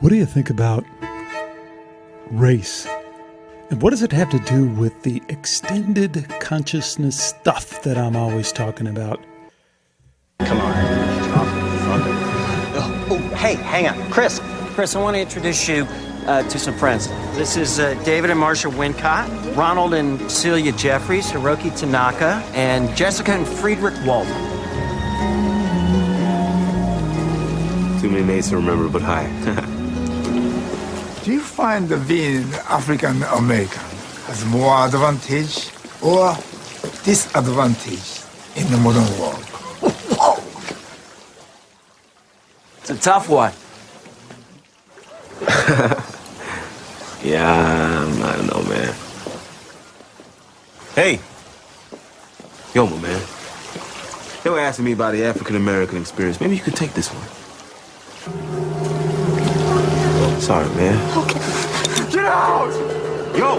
What do you think about race? And what does it have to do with the extended consciousness stuff that I'm always talking about? Come on. Oh, hey, hang on. Chris, I want to introduce you to some friends. This is David and Marcia Wincott, Ronald and Celia Jeffries, Hiroki Tanaka, and Jessica and Friedrich Waldman. Too many names to remember, but hi. Do you find being African American has more advantage or disadvantage in the modern world? Whoa. It's a tough one. Yeah, I don't know, man. Hey! Yo, my man. They were asking me about the African-American experience. Maybe you could take this one. Sorry, man. Okay. Get out! Yo!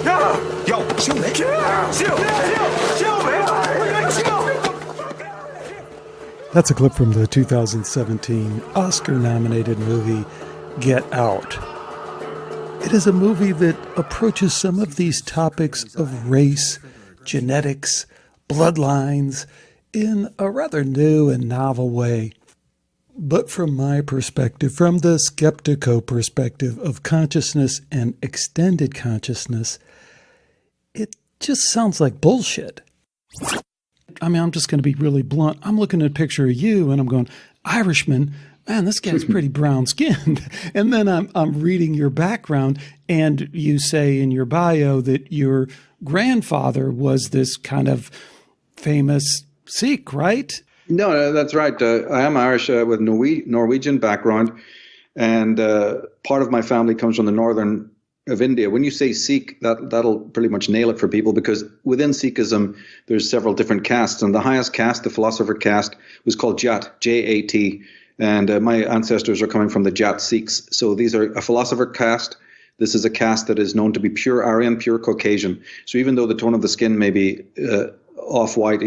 Yeah! Yo! Chill, man. Get out! Chill! Chill, man! Chill! That's a clip from the 2017 Oscar-nominated movie Get Out. It is a movie that approaches some of these topics of race, genetics, bloodlines in a rather new and novel way. But from my perspective, from the Skeptico perspective of consciousness and extended consciousness, it just sounds like bullshit. I mean, I'm just going to be really blunt. I'm looking at a picture of you and I'm going, Irishman, man, this guy's pretty brown skinned. And then I'm reading your background and you say in your bio that your grandfather was this kind of famous Sikh, right? No, that's right. I am Irish with Norwegian background, and part of my family comes from the northern of India. When you say Sikh, that'll pretty much nail it for people, because within Sikhism, there's several different castes, and the highest caste, the philosopher caste, was called Jat, J-A-T, and my ancestors are coming from the Jat Sikhs. So these are a philosopher caste. This is a caste that is known to be pure Aryan, pure Caucasian. So even though the tone of the skin may be off-white,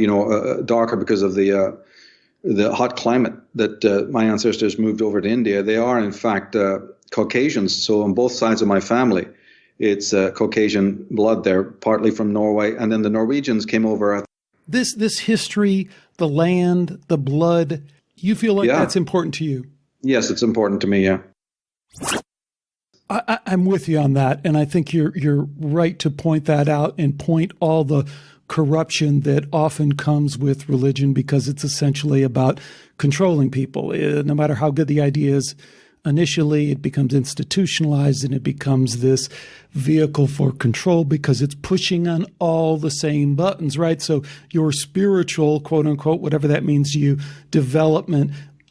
darker because of the hot climate that my ancestors moved over to India, they are in fact Caucasians. So on both sides of my family, it's Caucasian blood there, partly from Norway, and then the Norwegians came over. This history, the land, the blood, you feel like that's important to you? Yes, it's important to me, yeah. I'm with you on that, and I think you're right to point that out and point all the corruption that often comes with religion, because it's essentially about controlling people. No matter how good the idea is initially, it becomes institutionalized and it becomes this vehicle for control because it's pushing on all the same buttons, right? So your spiritual, quote unquote, whatever that means to you, development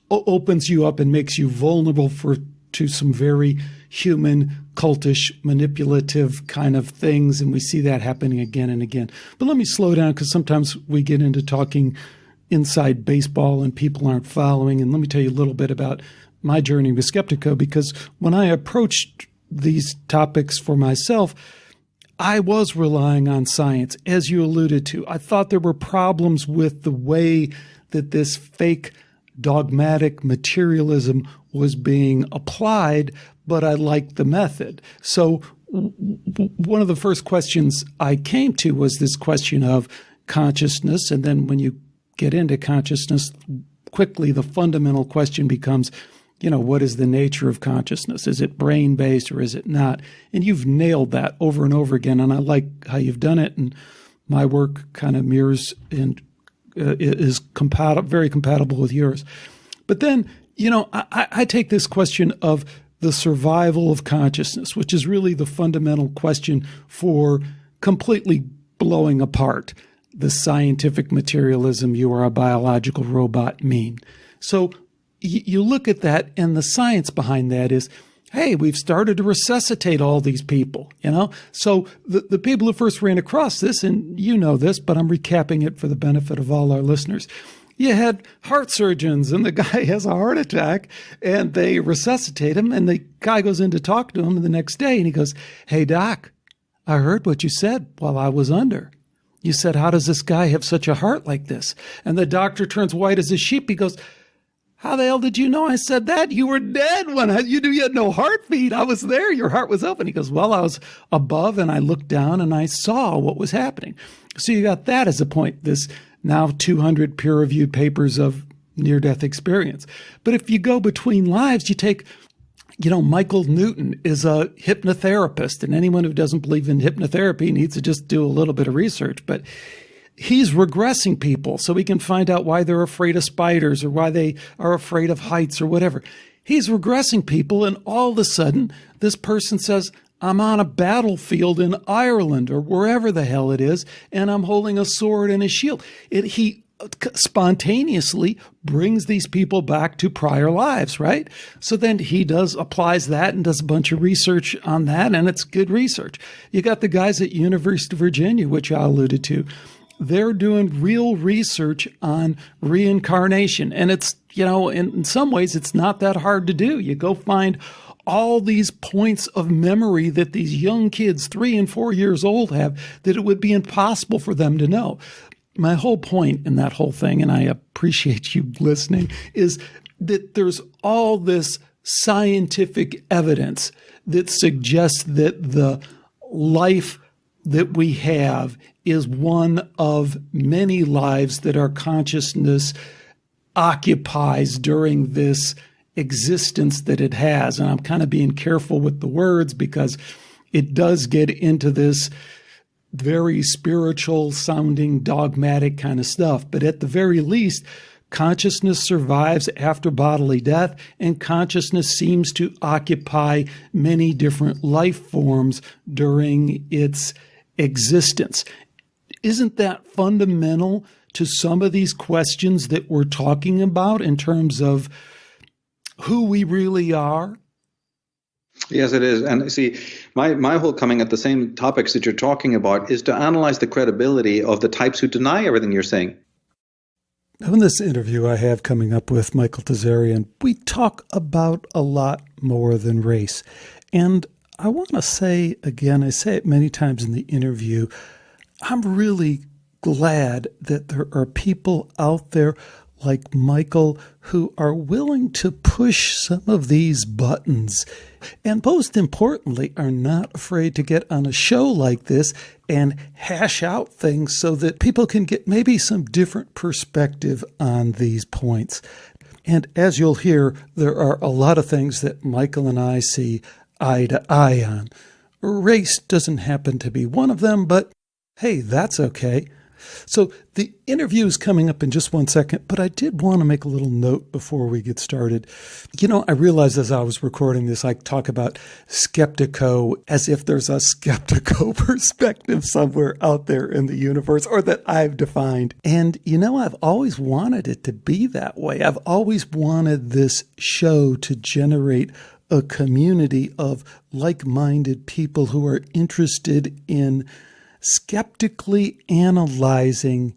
opens you up and makes you vulnerable to some very human, cultish, manipulative kind of things. And we see that happening again and again. But let me slow down, because sometimes we get into talking inside baseball and people aren't following. And let me tell you a little bit about my journey with Skeptico, because when I approached these topics for myself, I was relying on science, as you alluded to. I thought there were problems with the way that this fake dogmatic materialism was being applied, but I liked the method. So one of the first questions I came to was this question of consciousness. And then when you get into consciousness, quickly the fundamental question becomes, what is the nature of consciousness? Is it brain-based or is it not? And you've nailed that over and over again. And I like how you've done it. And my work kind of mirrors and is very compatible with yours. But then, I take this question of the survival of consciousness, which is really the fundamental question for completely blowing apart the scientific materialism, you are a biological robot mean. So you look at that, and the science behind that is, hey, we've started to resuscitate all these people, So the people who first ran across this, and you know this, but I'm recapping it for the benefit of all our listeners. You had heart surgeons, and the guy has a heart attack, and they resuscitate him, and the guy goes in to talk to him the next day, and he goes, hey, doc, I heard what you said while I was under. You said, how does this guy have such a heart like this? And the doctor turns white as a sheep. He goes, How the hell did you know I said that? You were dead when you knew you had no heartbeat. I was there. Your heart was open. He goes, well, I was above and I looked down and I saw what was happening. So you got that as a point, this now 200 peer-reviewed papers of near-death experience. But if you go between lives, you take, Michael Newton is a hypnotherapist, and anyone who doesn't believe in hypnotherapy needs to just do a little bit of research. But he's regressing people so he can find out why they're afraid of spiders or why they are afraid of heights or whatever. He's regressing people, and all of a sudden, this person says, I'm on a battlefield in Ireland or wherever the hell it is, and I'm holding a sword and a shield. He spontaneously brings these people back to prior lives, right? So then he applies that and does a bunch of research on that, and it's good research. You got the guys at University of Virginia, which I alluded to. They're doing real research on reincarnation, and it's, in some ways, it's not that hard to do. You go find all these points of memory that these young kids, 3 and 4 years old, have that it would be impossible for them to know. My whole point in that whole thing, and I appreciate you listening, is that there's all this scientific evidence that suggests that the life that we have is one of many lives that our consciousness occupies during this existence that it has. And I'm kind of being careful with the words because it does get into this very spiritual sounding, dogmatic kind of stuff. But at the very least, consciousness survives after bodily death, and consciousness seems to occupy many different life forms during its existence. Isn't that fundamental to some of these questions that we're talking about in terms of who we really are? Yes, it is. And see, my whole coming at the same topics that you're talking about is to analyze the credibility of the types who deny everything you're saying. In this interview I have coming up with Michael Tsarion, we talk about a lot more than race. And I want to say again, I say it many times in the interview, I'm really glad that there are people out there like Michael who are willing to push some of these buttons, and most importantly, are not afraid to get on a show like this and hash out things so that people can get maybe some different perspective on these points. And as you'll hear, there are a lot of things that Michael and I see eye to eye on. Race doesn't happen to be one of them, but hey, that's okay. So the interview is coming up in just 1 second, but I did want to make a little note before we get started. I realized as I was recording this, I talk about Skeptico as if there's a Skeptico perspective somewhere out there in the universe, or that I've defined. And, I've always wanted it to be that way. I've always wanted this show to generate a community of like-minded people who are interested in skeptically analyzing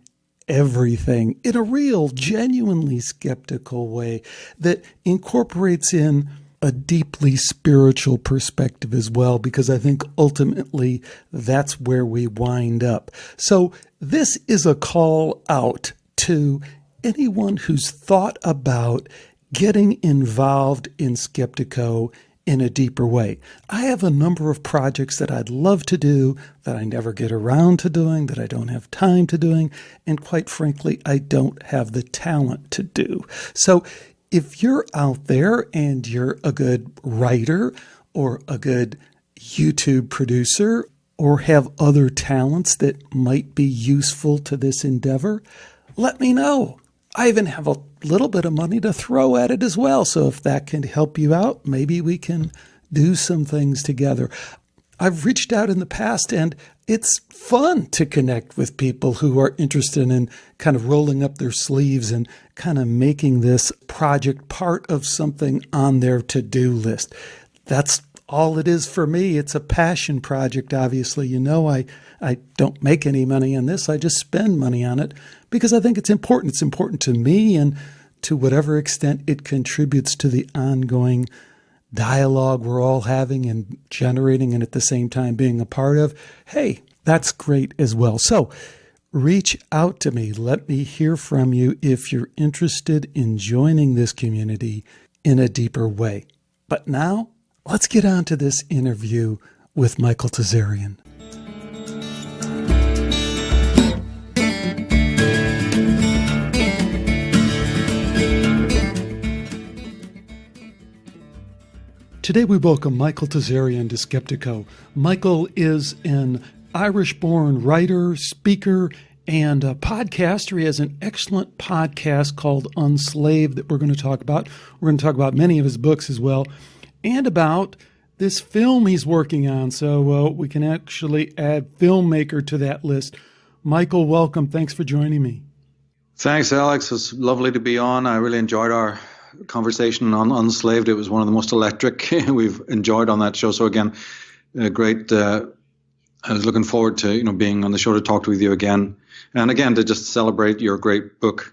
everything in a real, genuinely skeptical way that incorporates in a deeply spiritual perspective as well, because I think ultimately that's where we wind up. So this is a call out to anyone who's thought about getting involved in Skeptico in a deeper way. I have a number of projects that I'd love to do that I never get around to doing, that I don't have time to doing, and quite frankly, I don't have the talent to do. So if you're out there and you're a good writer or a good YouTube producer or have other talents that might be useful to this endeavor, let me know. I even have a little bit of money to throw at it as well. So if that can help you out, maybe we can do some things together. I've reached out in the past, and it's fun to connect with people who are interested in kind of rolling up their sleeves and kind of making this project part of something on their to-do list. That's all it is for me. It's a passion project, obviously. I don't make any money on this. I just spend money on it because I think it's important. It's important to me and to whatever extent it contributes to the ongoing dialogue we're all having and generating and at the same time being a part of. Hey, that's great as well. So reach out to me. Let me hear from you if you're interested in joining this community in a deeper way. But now, let's get on to this interview with Michael Tsarion. Today we welcome Michael Tsarion to Skeptico. Michael is an Irish-born writer, speaker, and a podcaster. He has an excellent podcast called Unslaved that we're going to talk about. We're going to talk about many of his books as well, and about this film he's working on. So we can actually add filmmaker to that list. Michael, welcome. Thanks for joining me. Thanks, Alex. It's lovely to be on. I really enjoyed our conversation on Unslaved. It was one of the most electric we've enjoyed on that show. So again, great. I was looking forward to being on the show to talk with you again, and again to just celebrate your great book.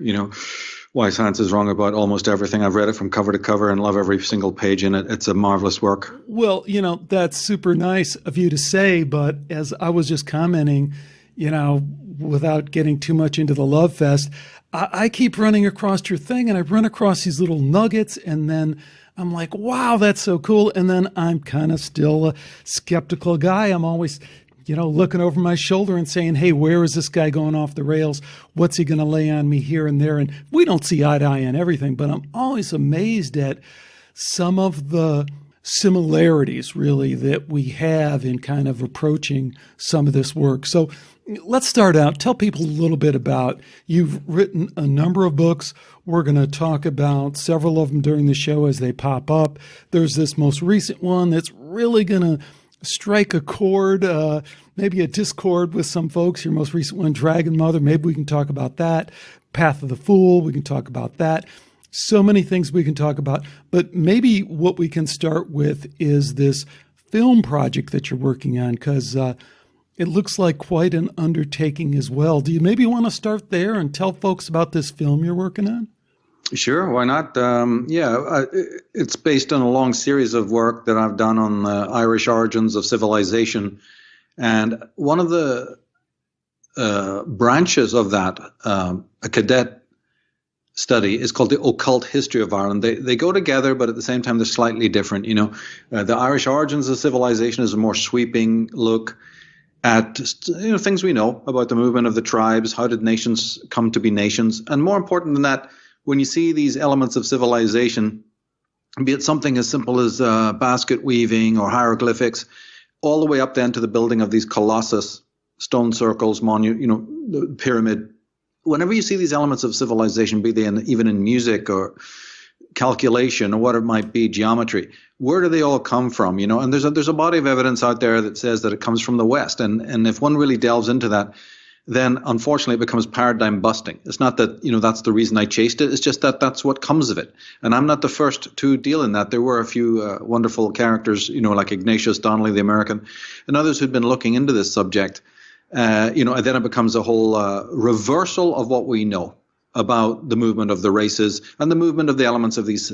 Why Science is Wrong About Almost Everything. I've read it from cover to cover and love every single page in it. It's a marvelous work. Well, that's super nice of you to say, but as I was just commenting, without getting too much into the love fest, I keep running across your thing and I run across these little nuggets, and then I'm like, wow, that's so cool. And then I'm kind of still a skeptical guy. I'm always, looking over my shoulder and saying, hey, where is this guy going off the rails? What's he going to lay on me here and there? And we don't see eye to eye on everything, but I'm always amazed at some of the similarities, really, that we have in kind of approaching some of this work. So let's start out. Tell people a little bit about, you've written a number of books. We're going to talk about several of them during the show as they pop up. There's this most recent one that's really going to strike a chord, maybe a discord with some folks. Your most recent one, Dragon Mother, maybe we can talk about that. Path of the Fool, we can talk about that. So many things we can talk about. But maybe what we can start with is this film project that you're working on, because it looks like quite an undertaking as well. Do you maybe want to start there and tell folks about this film you're working on? Sure, why not? It's based on a long series of work that I've done on the Irish origins of civilization. And one of the branches of that, a cadet study, is called the occult history of Ireland. They go together, but at the same time, they're slightly different. The Irish origins of civilization is a more sweeping look at things we know about the movement of the tribes. How did nations come to be nations? And more important than that, when you see these elements of civilization, be it something as simple as basket weaving or hieroglyphics, all the way up then to the building of these colossus, stone circles, the pyramid. Whenever you see these elements of civilization, be they even in music or calculation or what it might be, geometry, where do they all come from? And there's a body of evidence out there that says that it comes from the West. And if one really delves into that, then unfortunately it becomes paradigm busting. It's not that, that's the reason I chased it. It's just that that's what comes of it. And I'm not the first to deal in that. There were a few wonderful characters, like Ignatius Donnelly, the American, and others who'd been looking into this subject. And then it becomes a whole reversal of what we know about the movement of the races and the movement of the elements of these.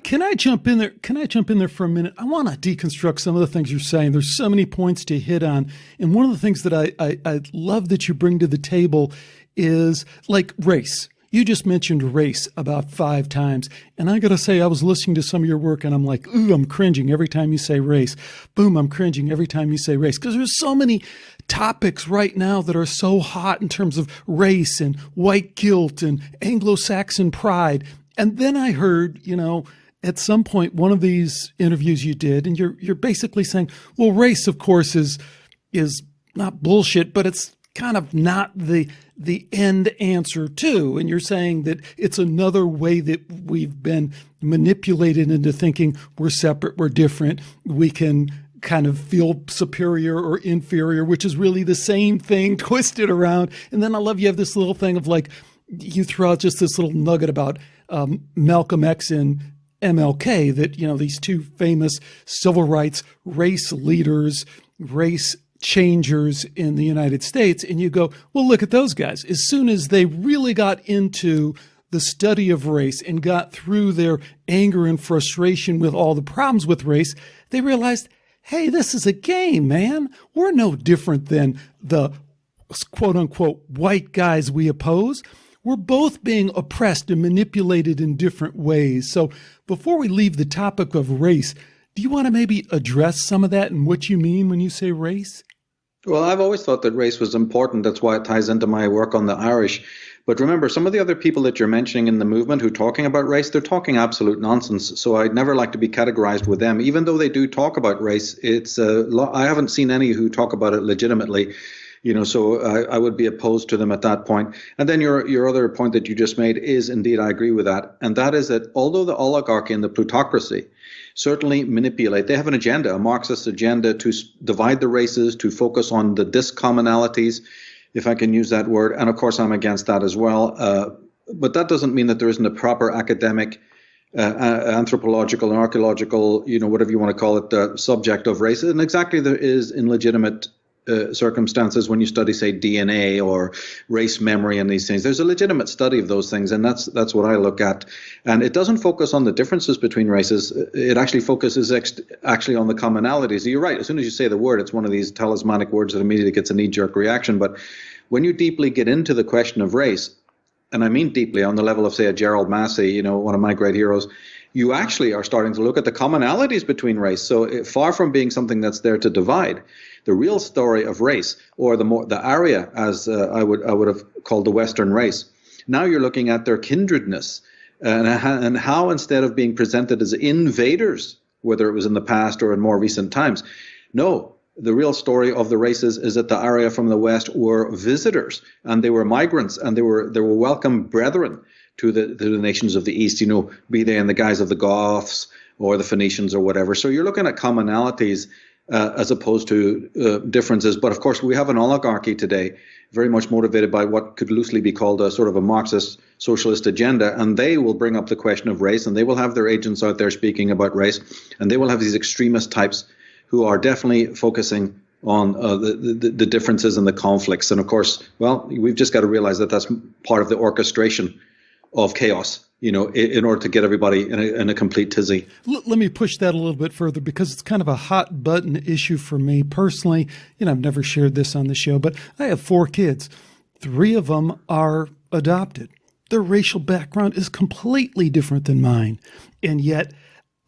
Can I jump in there? Can I jump in there for a minute? I want to deconstruct some of the things you're saying. There's so many points to hit on. And one of the things that I love that you bring to the table is like race. You just mentioned race about 5 times. And I got to say, I was listening to some of your work and I'm like, ooh, I'm cringing every time you say race. Boom, I'm cringing every time you say race. Because there's so many topics right now that are so hot in terms of race and white guilt and Anglo-Saxon pride. And then I heard, at some point, one of these interviews you did, and you're basically saying, well, race, of course, is not bullshit, but it's kind of not the end answer too. And you're saying that it's another way that we've been manipulated into thinking we're separate, we're different, we can kind of feel superior or inferior, which is really the same thing twisted around. And then I love you have this little thing of like, you throw out just this little nugget about Malcolm X and MLK, that, these two famous civil rights race leaders, race changers in the United States. And you go, well, look at those guys. As soon as they really got into the study of race and got through their anger and frustration with all the problems with race, they realized, hey, this is a game, man. We're no different than the quote unquote white guys we oppose, we're both being oppressed and manipulated in different ways. So before we leave the topic of race, do you want to maybe address some of that and what you mean when you say race? Well, I've always thought that race was important. That's why it ties into my work on the Irish. But remember, some of the other people that you're mentioning in the movement who are talking about race, they're talking absolute nonsense. So I'd never like to be categorized with them. Even though they do talk about race, I haven't seen any who talk about it legitimately. So I would be opposed to them at that point. And then your other point that you just made is indeed, I agree with that. And that is that although the oligarchy and the plutocracy certainly manipulate, they have an agenda, a Marxist agenda to divide the races, to focus on the discommonalities, if I can use that word. And of course, I'm against that as well. But that doesn't mean that there isn't a proper academic, anthropological and archaeological, whatever you want to call it, subject of race. And exactly there is in legitimate circumstances when you study, say, DNA or race memory and these things. There's a legitimate study of those things, and that's what I look at. And it doesn't focus on the differences between races. It actually focuses actually on the commonalities. You're right. As soon as you say the word, it's one of these talismanic words that immediately gets a knee-jerk reaction. But when you deeply get into the question of race, and I mean deeply on the level of, say, a Gerald Massey, one of my great heroes, you actually are starting to look at the commonalities between race. So far from being something that's there to divide, the real story of race, or the Arya, as I would have called the Western race, now you're looking at their kindredness and how instead of being presented as invaders, whether it was in the past or in more recent times, no, the real story of the races is that the Arya from the West were visitors, and they were migrants, and they were welcome brethren to the nations of the East, be they in the guise of the Goths or the Phoenicians or whatever. So you're looking at commonalities as opposed to differences. But of course, we have an oligarchy today, very much motivated by what could loosely be called a sort of a Marxist socialist agenda. And they will bring up the question of race, and they will have their agents out there speaking about race. And they will have these extremist types who are definitely focusing on the differences and the conflicts. And of course, well, we've just got to realize that that's part of the orchestration of chaos, in order to get everybody in a complete tizzy. Let me push that a little bit further, because it's kind of a hot button issue for me personally. I've never shared this on the show, but I have 4 kids. 3 of them are adopted. Their racial background is completely different than mine. And yet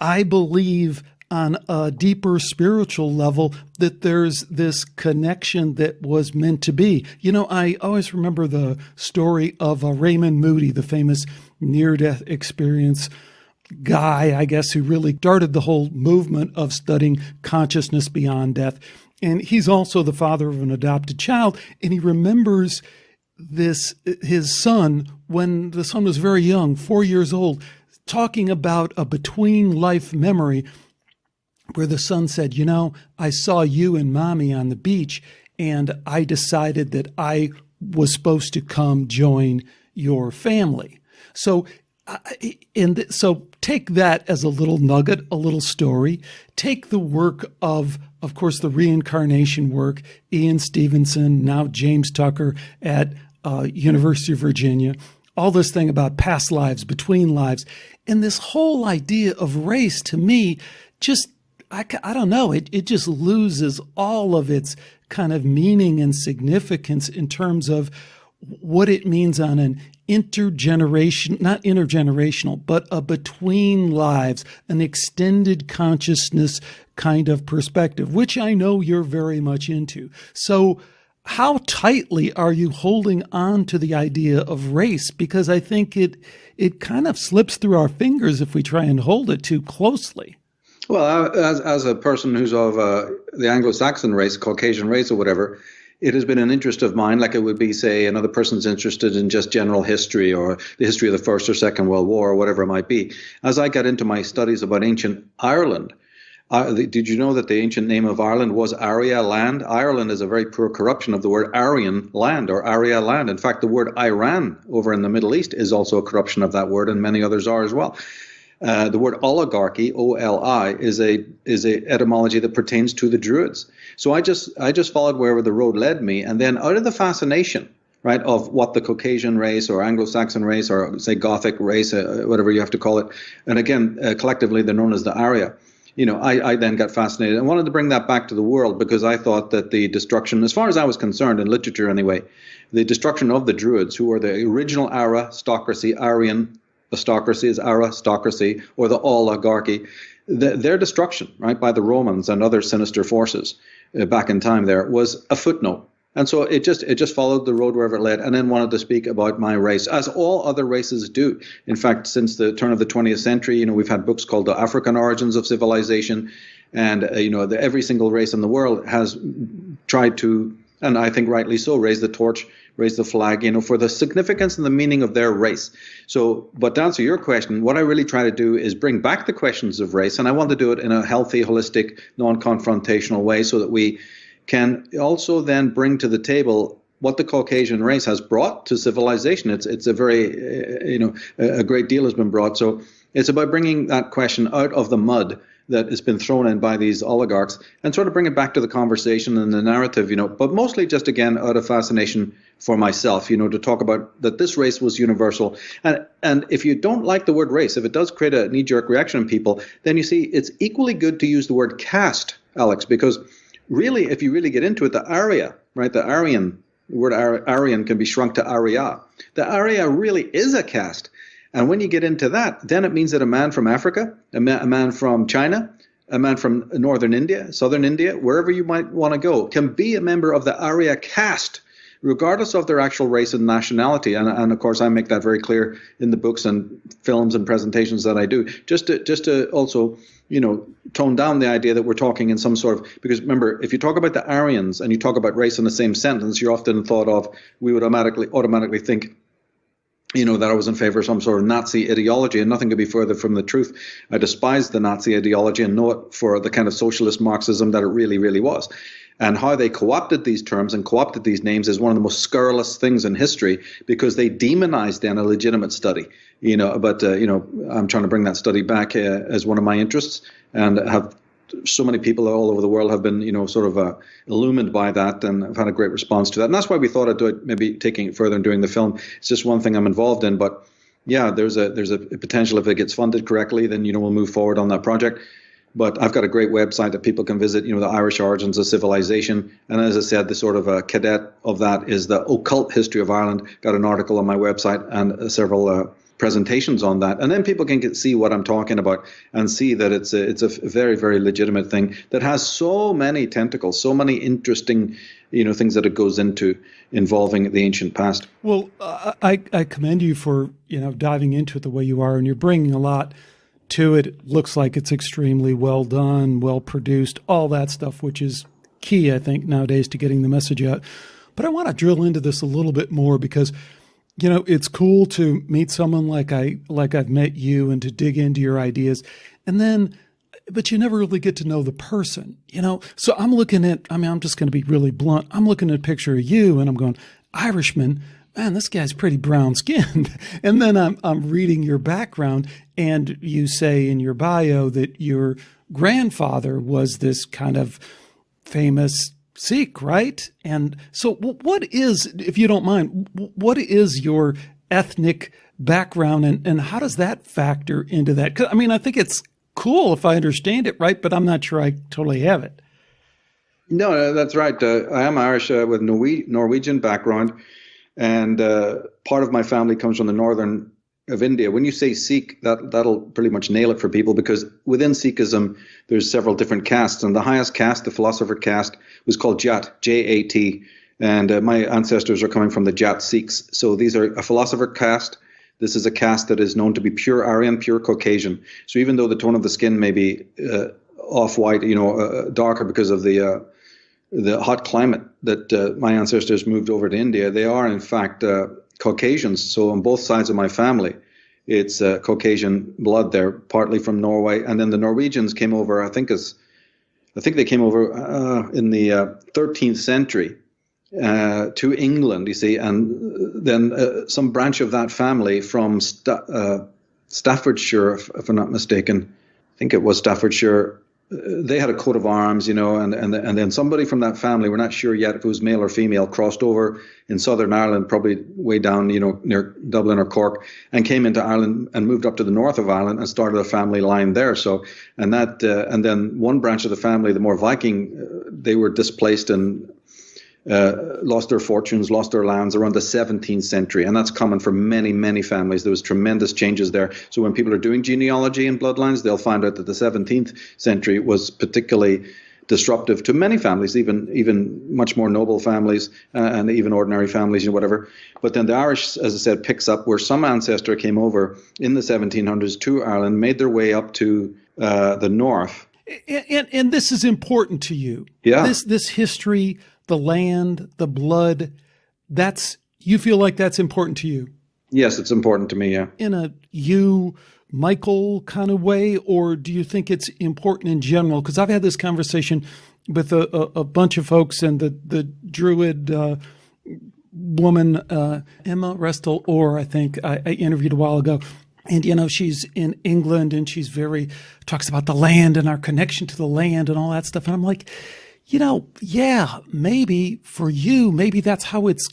I believe on a deeper spiritual level that there's this connection that was meant to be. I always remember the story of Raymond Moody, the famous near-death experience guy, I guess, who really started the whole movement of studying consciousness beyond death. And he's also the father of an adopted child. And he remembers his son, when the son was very young, 4 years old, talking about a between-life memory where the son said, I saw you and mommy on the beach, and I decided that I was supposed to come join your family. So take that as a little nugget, a little story. Take the work of course, the reincarnation work, Ian Stevenson, now James Tucker at University of Virginia, all this thing about past lives, between lives, and this whole idea of race, to me, just I don't know. It just loses all of its kind of meaning and significance in terms of what it means on an not intergenerational, but a between lives, an extended consciousness kind of perspective, which I know you're very much into. So how tightly are you holding on to the idea of race? Because I think it kind of slips through our fingers if we try and hold it too closely. Well, as a person who's of the Anglo-Saxon race, Caucasian race or whatever, it has been an interest of mine, like it would be, say, another person's interested in just general history or the history of the First or Second World War or whatever it might be. As I got into my studies about ancient Ireland, did you know that the ancient name of Ireland was Arya land? Ireland is a very poor corruption of the word Aryan land or Arya land. In fact, the word Iran over in the Middle East is also a corruption of that word, and many others are as well. The word oligarchy, O-L-I, is a etymology that pertains to the Druids. So I just followed wherever the road led me, and then out of the fascination, right, of what the Caucasian race or Anglo-Saxon race or say Gothic race, whatever you have to call it, and again collectively they're known as the Arya. I then got fascinated and wanted to bring that back to the world, because I thought that the destruction, as far as I was concerned in literature anyway, the destruction of the Druids, who were the original aristocracy, Aryan aristocracy is aristocracy, or the oligarchy, their destruction, right, by the Romans and other sinister forces back in time there, was a footnote. And so it just followed the road wherever it led, and then wanted to speak about my race, as all other races do. In fact, since the turn of the 20th century, we've had books called The African Origins of Civilization, and every single race in the world has tried to, and I think rightly so, raise the torch, raise the flag, for the significance and the meaning of their race. So, but to answer your question, what I really try to do is bring back the questions of race, and I want to do it in a healthy, holistic, non-confrontational way, so that we can also then bring to the table what the Caucasian race has brought to civilization. It's a very, a great deal has been brought. So it's about bringing that question out of the mud that has been thrown in by these oligarchs, and sort of bring it back to the conversation and the narrative, but mostly just, again, out of fascination for myself, to talk about that this race was universal. And if you don't like the word race, if it does create a knee-jerk reaction in people, then you see it's equally good to use the word caste, Alex, because really, if you really get into it, the Arya, right, the Aryan, the word Aryan can be shrunk to Arya. The Arya really is a caste. And when you get into that, then it means that a man from Africa, a man from China, a man from northern India, southern India, wherever you might want to go, can be a member of the Arya caste, regardless of their actual race and nationality. And of course, I make that very clear in the books and films and presentations that I do, just to also, tone down the idea that we're talking in some sort of, because remember, if you talk about the Aryans and you talk about race in the same sentence, you're often thought of, we would automatically think, that I was in favor of some sort of Nazi ideology, and nothing could be further from the truth. I despise the Nazi ideology and know it for the kind of socialist Marxism that it really, really was. And how they co-opted these terms and co-opted these names is one of the most scurrilous things in history, because they demonized then a legitimate study. But I'm trying to bring that study back as one of my interests, and have so many people all over the world have been, illumined by that, and I've had a great response to that. And that's why we thought I'd do it, maybe taking it further and doing the film. It's just one thing I'm involved in, but yeah, there's a potential, if it gets funded correctly, then, we'll move forward on that project. But I've got a great website that people can visit, the Irish Origins of Civilization. And as I said, the sort of a cadet of that is the occult history of Ireland. Got an article on my website and several presentations on that. And then people can see what I'm talking about and see that it's a very, very legitimate thing that has so many tentacles, so many interesting, things that it goes into involving the ancient past. Well, I commend you for, diving into it the way you are, and you're bringing a lot to it. It looks like it's extremely well done, well produced, all that stuff, which is key, I think, nowadays to getting the message out. But I want to drill into this a little bit more, because it's cool to meet someone like I've met you, and to dig into your ideas, but you never really get to know the person, So I'm looking at, I'm just going to be really blunt. I'm looking at a picture of you and I'm going, Irishman, man, this guy's pretty brown skinned. And then I'm reading your background, and you say in your bio that your grandfather was this kind of famous Sikh, right? And so what is, if you don't mind, what is your ethnic background, and how does that factor into that? 'Cause, I think it's cool if I understand it right, but I'm not sure I totally have it. No, that's right. I am Irish with Norwegian background, and part of my family comes from the northern of India. When you say Sikh, that'll pretty much nail it for people, because within Sikhism, there's several different castes, and the highest caste, the philosopher caste, was called Jat, J-A-T, and my ancestors are coming from the Jat Sikhs. So these are a philosopher caste. This is a caste that is known to be pure Aryan, pure Caucasian. So even though the tone of the skin may be off-white, darker because of the hot climate that my ancestors moved over to India, they are in fact Caucasians. So on both sides of my family, it's Caucasian blood there, partly from Norway, and then the Norwegians came over. I think they came over in the 13th century to England. You see, and then some branch of that family from Staffordshire, if I'm not mistaken, I think it was Staffordshire, they had a coat of arms, and then somebody from that family, we're not sure yet if it was male or female, crossed over in Southern Ireland, probably way down, near Dublin or Cork, and came into Ireland and moved up to the north of Ireland and started a family line there. So, and then one branch of the family, the more Viking, they were displaced and lost their fortunes, lost their lands around the 17th century. And that's common for many, many families. There was tremendous changes there. So when people are doing genealogy and bloodlines, they'll find out that the 17th century was particularly disruptive to many families, even much more noble families and even ordinary families and whatever. But then the Irish, as I said, picks up where some ancestor came over in the 1700s to Ireland, made their way up to the north. And this is important to you. Yeah. This history, the land, the blood, you feel like that's important to you? Yes, it's important to me, yeah. In a Michael kind of way, or do you think it's important in general? Because I've had this conversation with a bunch of folks, and the Druid woman, Emma Restel Orr, I think I interviewed a while ago. And, she's in England, and talks about the land and our connection to the land and all that stuff. And I'm like, yeah, maybe for you, maybe that's how it's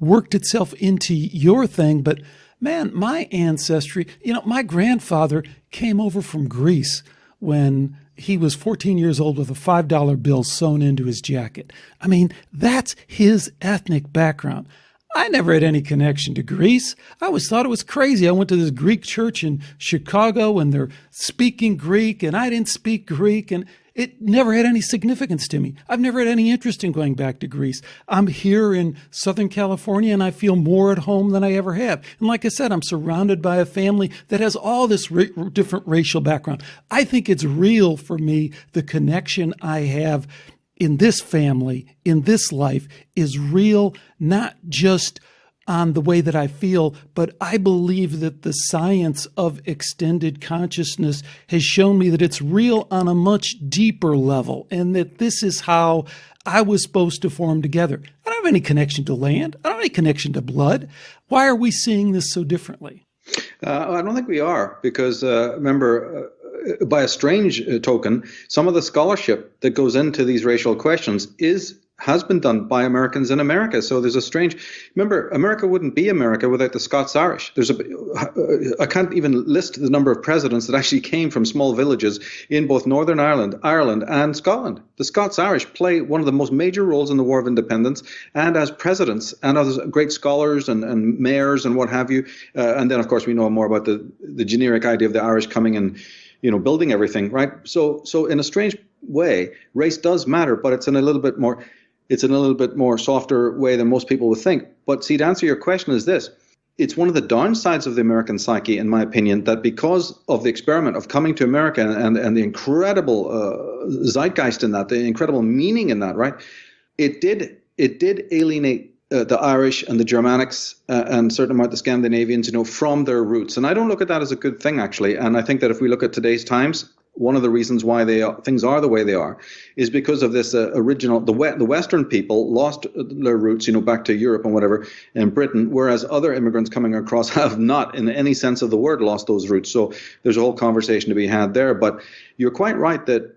worked itself into your thing. But man, my ancestry, my grandfather came over from Greece when he was 14 years old with a $5 bill sewn into his jacket. I mean, that's his ethnic background. I never had any connection to Greece. I always thought it was crazy. I went to this Greek church in Chicago, and they're speaking Greek, and I didn't speak Greek, and it never had any significance to me. I've never had any interest in going back to Greece. I'm here in Southern California, and I feel more at home than I ever have. And like I said, I'm surrounded by a family that has all this different racial background. I think it's real for me. The connection I have in this family, in this life, is real, not just on the way that I feel, but I believe that the science of extended consciousness has shown me that it's real on a much deeper level, and that this is how I was supposed to form together. I don't have any connection to land. I don't have any connection to blood. Why are we seeing this so differently? I don't think we are, because remember, by a strange token, some of the scholarship that goes into these racial questions has been done by Americans in America. So there's a strange, remember, America wouldn't be America without the Scots-Irish. I can't even list the number of presidents that actually came from small villages in both Northern Ireland, and Scotland. The Scots-Irish play one of the most major roles in the War of Independence, and as presidents, and as great scholars and mayors and what have you. And then, of course, we know more about the generic idea of the Irish coming and building everything, right? So in a strange way, race does matter, but it's in a little bit more softer way than most people would think. But see, to answer your question is this. It's one of the downsides of the American psyche, in my opinion, that because of the experiment of coming to America and the incredible zeitgeist in that, the incredible meaning in that, right? It did alienate the Irish and the Germanics and a certain amount of the Scandinavians, from their roots. And I don't look at that as a good thing, actually. And I think that if we look at today's times, one of the reasons why things are the way they are is because of this the Western people lost their roots, back to Europe and whatever, and Britain, whereas other immigrants coming across have not, in any sense of the word, lost those roots. So there's a whole conversation to be had there. But you're quite right that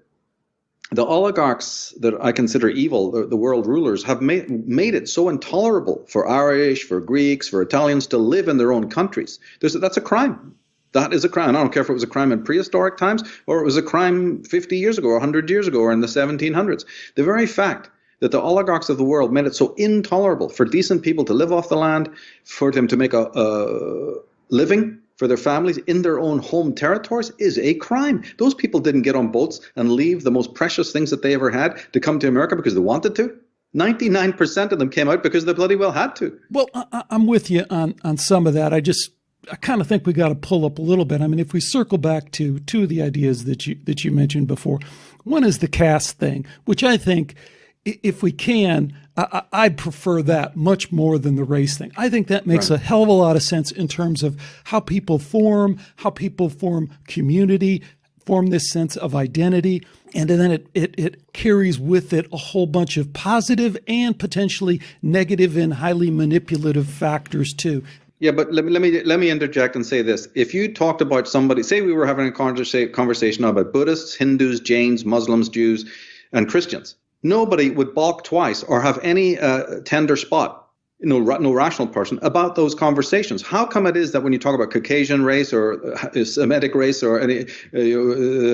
the oligarchs that I consider evil, the world rulers, have made it so intolerable for Irish, for Greeks, for Italians to live in their own countries. That's a crime. That is a crime. I don't care if it was a crime in prehistoric times or it was a crime 50 years ago or 100 years ago or in the 1700s. The very fact that the oligarchs of the world made it so intolerable for decent people to live off the land, for them to make a living for their families in their own home territories is a crime. Those people didn't get on boats and leave the most precious things that they ever had to come to America because they wanted to. 99% of them came out because they bloody well had to. Well, I'm with you on some of that. I kind of think we got to pull up a little bit. I mean, if we circle back to two of the ideas that you mentioned before, one is the caste thing, which I think, if we can, I'd prefer that much more than the race thing. I think that makes a hell of a lot of sense in terms of how people form community, form this sense of identity, and then it carries with it a whole bunch of positive and potentially negative and highly manipulative factors too. Yeah, but let me interject and say this. If you talked about somebody, say we were having a conversation about Buddhists, Hindus, Jains, Muslims, Jews, and Christians, nobody would balk twice or have any tender spot, no rational person, about those conversations. How come it is that when you talk about Caucasian race or Semitic race or any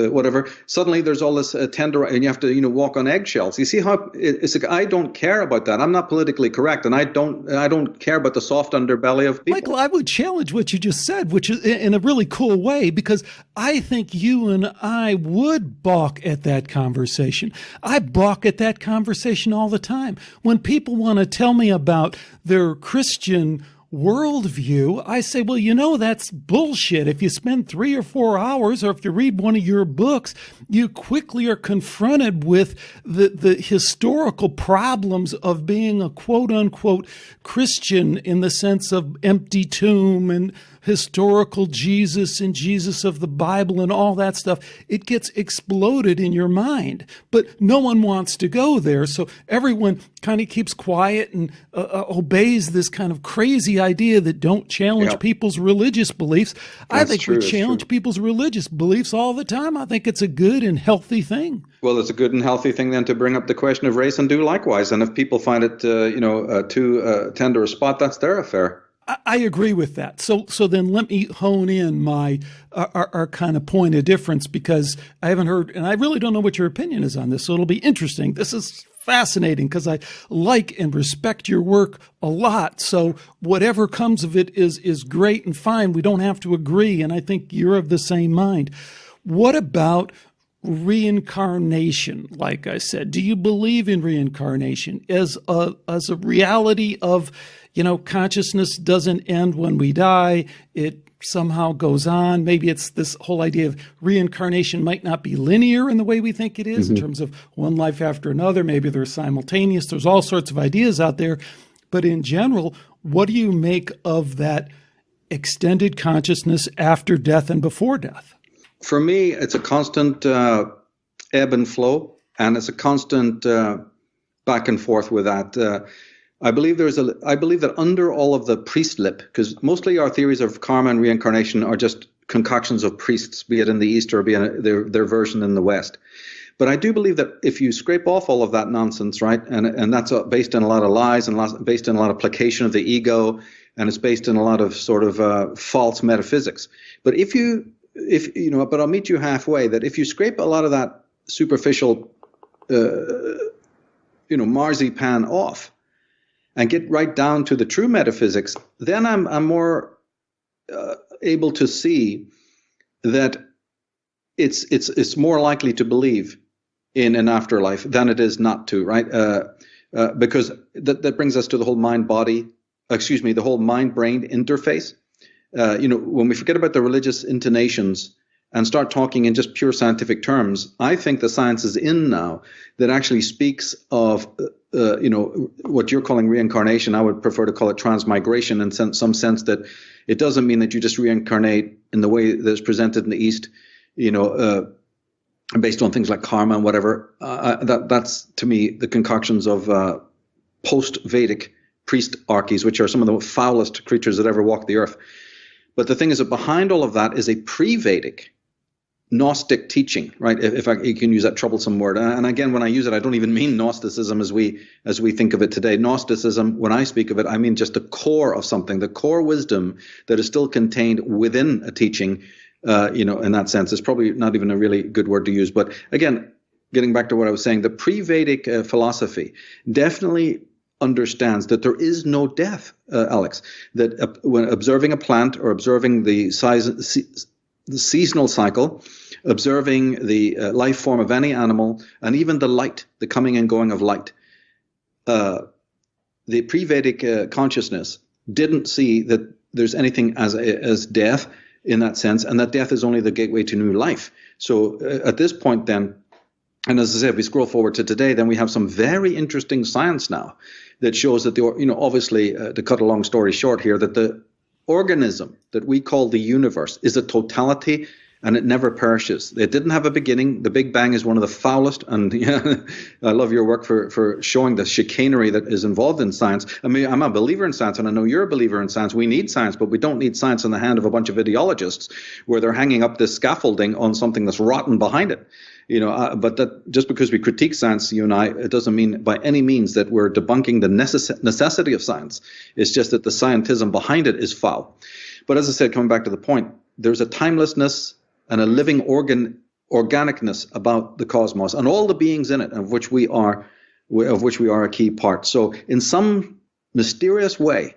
whatever, suddenly there's all this tender, and you have to walk on eggshells? You see how it's like, I don't care about that. I'm not politically correct, and I don't care about the soft underbelly of people. Michael, I would challenge what you just said, which is in a really cool way, because I think you and I would balk at that conversation. I balk at that conversation all the time. When people want to tell me about their Christian worldview, I say, well, that's bullshit. If you spend 3 or 4 hours, or if you read one of your books, you quickly are confronted with the historical problems of being a quote unquote Christian, in the sense of empty tomb and historical Jesus and Jesus of the Bible and all that stuff. It gets exploded in your mind, but no one wants to go there. So everyone kind of keeps quiet and obeys this kind of crazy idea that don't challenge people's religious beliefs. I think we challenge people's religious beliefs all the time. I think it's a good and healthy thing. Well, it's a good and healthy thing then to bring up the question of race and do likewise. And if people find it, too tender a spot, that's their affair. I agree with that. So then let me hone in our kind of point of difference, because I haven't heard, and I really don't know what your opinion is on this. So it'll be interesting. This is fascinating because I like and respect your work a lot. So whatever comes of it is great and fine. We don't have to agree. And I think you're of the same mind. What about reincarnation? Like I said, do you believe in reincarnation as a reality of, consciousness doesn't end when we die? It somehow goes on. Maybe it's this whole idea of reincarnation might not be linear in the way we think it is, in terms of one life after another. Maybe they're simultaneous. There's all sorts of ideas out there. But in general, what do you make of that extended consciousness after death and before death? For me, it's a constant ebb and flow, and it's a constant back and forth with that. I believe that under all of the priest lip, because mostly our theories of karma and reincarnation are just concoctions of priests, be it in the East or be it their version in the West. But I do believe that if you scrape off all of that nonsense, right, and that's based in a lot of lies and based in a lot of placation of the ego, and it's based in a lot of sort of false metaphysics. But but I'll meet you halfway, that if you scrape a lot of that superficial, marzipan off, and get right down to the true metaphysics, then I'm more able to see that it's more likely to believe in an afterlife than it is not to, right? Because that brings us to the whole the whole mind-brain interface. When we forget about the religious intonations and start talking in just pure scientific terms, I think the science is in now that actually speaks of, what you're calling reincarnation. I would prefer to call it transmigration, in some sense that it doesn't mean that you just reincarnate in the way that's presented in the East, based on things like karma and whatever. That's, to me, the concoctions of post-Vedic priest-archies, which are some of the foulest creatures that ever walked the earth. But the thing is that behind all of that is a pre-Vedic Gnostic teaching, right? If you can use that troublesome word. And again, when I use it, I don't even mean Gnosticism as we think of it today. Gnosticism, when I speak of it, I mean just the core of something, the core wisdom that is still contained within a teaching, in that sense. It's probably not even a really good word to use. But again, getting back to what I was saying, the pre-Vedic philosophy definitely understands that there is no death, Alex, that when observing a plant or observing the seasonal cycle, observing the life form of any animal, and even the light, the coming and going of light, the pre-Vedic consciousness didn't see that there's anything as death in that sense, and that death is only the gateway to new life. So at this point then, and as I said, if we scroll forward to today, then we have some very interesting science now that shows that obviously, to cut a long story short here, that the organism that we call the universe is a totality and it never perishes. It didn't have a beginning. The Big Bang is one of the foulest, and yeah, I love your work for showing the chicanery that is involved in science. I mean, I'm a believer in science, and I know you're a believer in science. We need science, but we don't need science in the hand of a bunch of ideologists where they're hanging up this scaffolding on something that's rotten behind it. But that just because we critique science, you and I, it doesn't mean by any means that we're debunking the necessity of science. It's just that the scientism behind it is foul. But as I said, coming back to the point, there's a timelessness and a living organicness about the cosmos and all the beings in it, of which we are a key part. So in some mysterious way,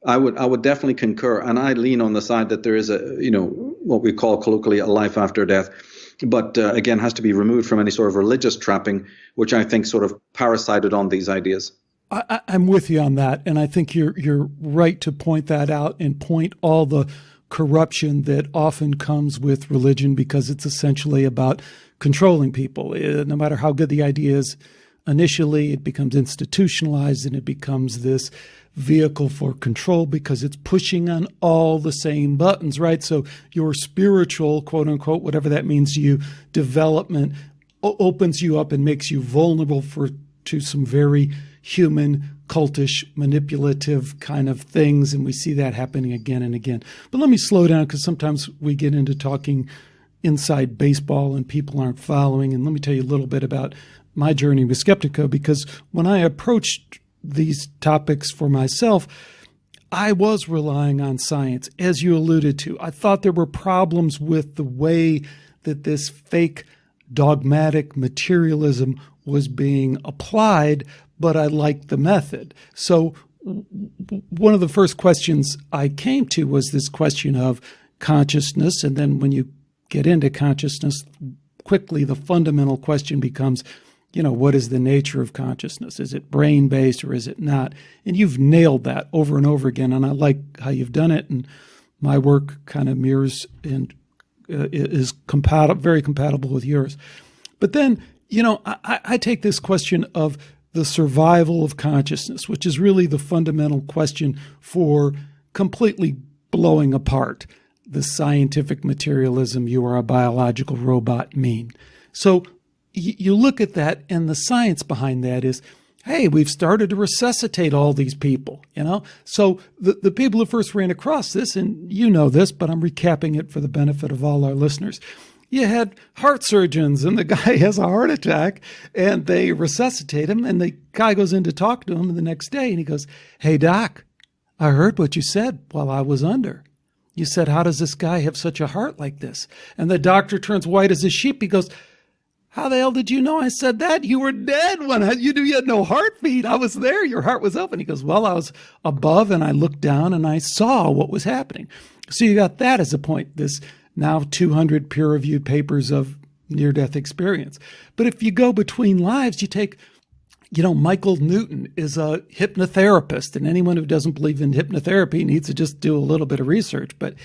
I would definitely concur, and I lean on the side that there is what we call colloquially a life after death, but again has to be removed from any sort of religious trapping, which I think sort of parasited on these ideas. I'm with you on that, and I think you're right to point that out and point all the corruption that often comes with religion, because it's essentially about controlling people. No matter how good the idea is initially, it becomes institutionalized and it becomes this vehicle for control because it's pushing on all the same buttons, right? So your spiritual, quote unquote, whatever that means to you, development opens you up and makes you vulnerable to some very human, cultish, manipulative kind of things. And we see that happening again and again. But let me slow down, because sometimes we get into talking inside baseball and people aren't following. And let me tell you a little bit about my journey with Skeptico, because when I approached these topics for myself, I was relying on science, as you alluded to. I thought there were problems with the way that this fake dogmatic materialism was being applied, but I liked the method. So one of the first questions I came to was this question of consciousness. And then when you get into consciousness, quickly the fundamental question becomes, what is the nature of consciousness? Is it brain-based or is it not? And you've nailed that over and over again, and I like how you've done it. And my work kind of mirrors and is very compatible with yours. But then, I take this question of the survival of consciousness, which is really the fundamental question for completely blowing apart the scientific materialism, you are a biological robot mean. So you look at that, and the science behind that is, hey, we've started to resuscitate all these people, So the people who first ran across this, and you know this, but I'm recapping it for the benefit of all our listeners. You had heart surgeons, and the guy has a heart attack, and they resuscitate him, and the guy goes in to talk to him the next day, and he goes, hey, doc, I heard what you said while I was under. You said, how does this guy have such a heart like this? And the doctor turns white as a sheep. He goes, how the hell did you know I said that? You were dead when you knew you had no heartbeat. I was there. Your heart was open. He goes, well, I was above, and I looked down, and I saw what was happening. So you got that as a point, this now 200 peer-reviewed papers of near-death experience. But if you go between lives, you take, Michael Newton is a hypnotherapist, and anyone who doesn't believe in hypnotherapy needs to just do a little bit of research. But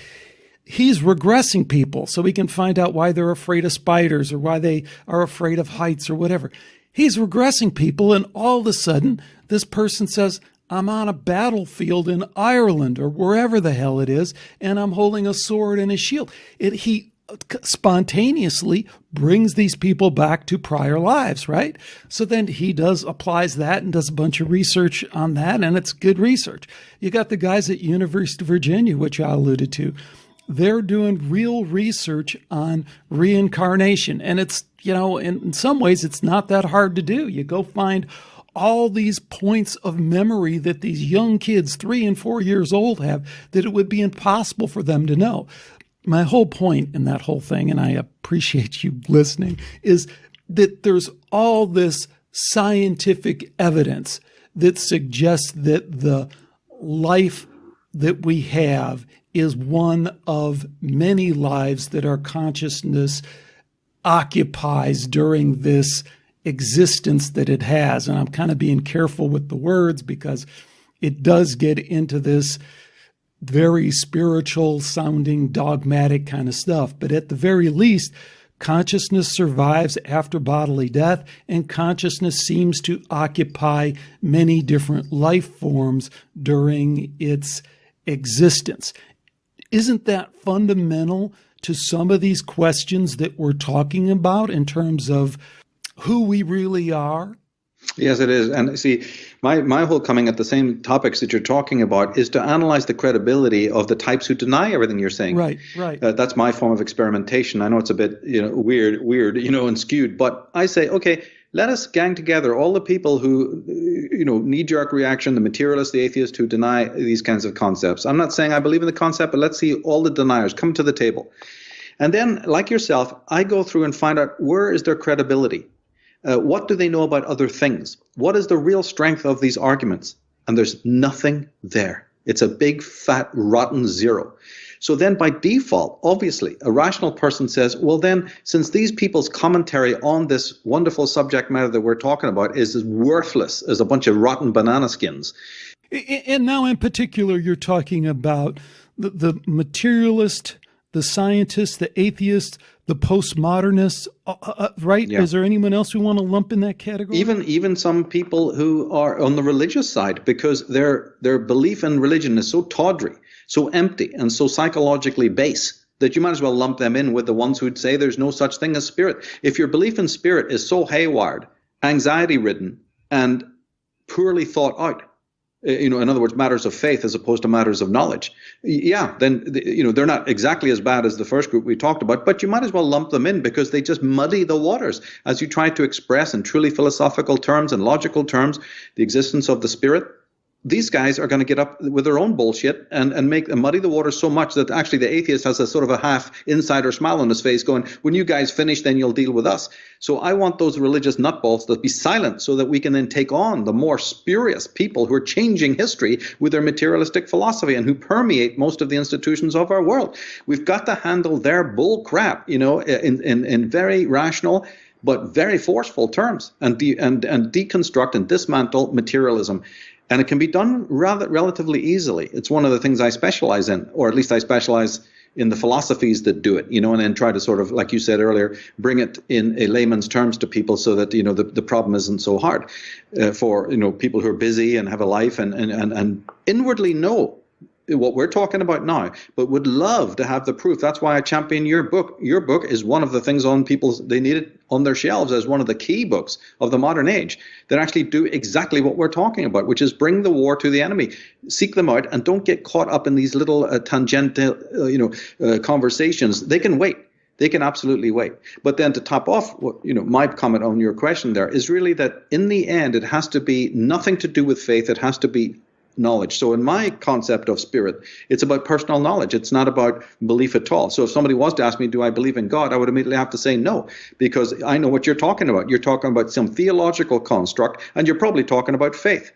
he's regressing people so he can find out why they're afraid of spiders or why they are afraid of heights or whatever. He's regressing people, and all of a sudden, this person says, I'm on a battlefield in Ireland or wherever the hell it is, and I'm holding a sword and a shield. He spontaneously brings these people back to prior lives, right? So then he applies that and does a bunch of research on that, and it's good research. You got the guys at University of Virginia, which I alluded to. They're doing real research on reincarnation, and it's, in some ways, it's not that hard to do. You go find all these points of memory that these young kids, 3 and 4 years old, have that it would be impossible for them to know. My whole point in that whole thing, and I appreciate you listening, is that there's all this scientific evidence that suggests that the life that we have is one of many lives that our consciousness occupies during this existence that it has. And I'm kind of being careful with the words because it does get into this very spiritual sounding, dogmatic kind of stuff. But at the very least, consciousness survives after bodily death, and consciousness seems to occupy many different life forms during its existence. Isn't that fundamental to some of these questions that we're talking about in terms of who we really are? Yes, it is. And see, my whole coming at the same topics that you're talking about is to analyze the credibility of the types who deny everything you're saying. Right. That's my form of experimentation. I know it's a bit, weird, and skewed, but I say, okay, let us gang together all the people who, knee-jerk reaction, the materialists, the atheists who deny these kinds of concepts. I'm not saying I believe in the concept, but let's see all the deniers come to the table. And then, like yourself, I go through and find out where is their credibility. What do they know about other things? What is the real strength of these arguments? And there's nothing there. It's a big, fat, rotten zero. So then by default, obviously, a rational person says, well then, since these people's commentary on this wonderful subject matter that we're talking about is as worthless as a bunch of rotten banana skins. And now in particular, you're talking about the materialist, the scientist, the atheist, the postmodernists, right? Yeah. Is there anyone else we want to lump in that category? Even some people who are on the religious side, because their belief in religion is so tawdry, so empty, and so psychologically base that you might as well lump them in with the ones who'd say there's no such thing as spirit. If your belief in spirit is so haywired, anxiety-ridden, and poorly thought out, in other words, matters of faith as opposed to matters of knowledge, then, they're not exactly as bad as the first group we talked about, but you might as well lump them in because they just muddy the waters as you try to express in truly philosophical terms and logical terms the existence of the spirit. These guys are going to get up with their own bullshit and muddy the water so much that actually the atheist has a sort of a half insider smile on his face going, when you guys finish, then you'll deal with us. So I want those religious nutballs to be silent so that we can then take on the more spurious people who are changing history with their materialistic philosophy and who permeate most of the institutions of our world. We've got to handle their bull crap, in very rational but very forceful terms and deconstruct and dismantle materialism. And it can be done relatively easily. It's one of the things I specialize in, or at least I specialize in the philosophies that do it, and then try to sort of, like you said earlier, bring it in a layman's terms to people so that, the problem isn't so hard for, people who are busy and have a life and inwardly know what we're talking about now, but would love to have the proof. That's why I champion your book. Your book is one of the things they need it on their shelves as one of the key books of the modern age that actually do exactly what we're talking about, which is bring the war to the enemy, seek them out, and don't get caught up in these little tangential, conversations. They can wait. They can absolutely wait. But then to top off, my comment on your question there is really that in the end, it has to be nothing to do with faith. It has to be knowledge. So in my concept of spirit, it's about personal knowledge. It's not about belief at all. So if somebody was to ask me, do I believe in God? I would immediately have to say no, because I know what you're talking about. You're talking about some theological construct, and you're probably talking about faith.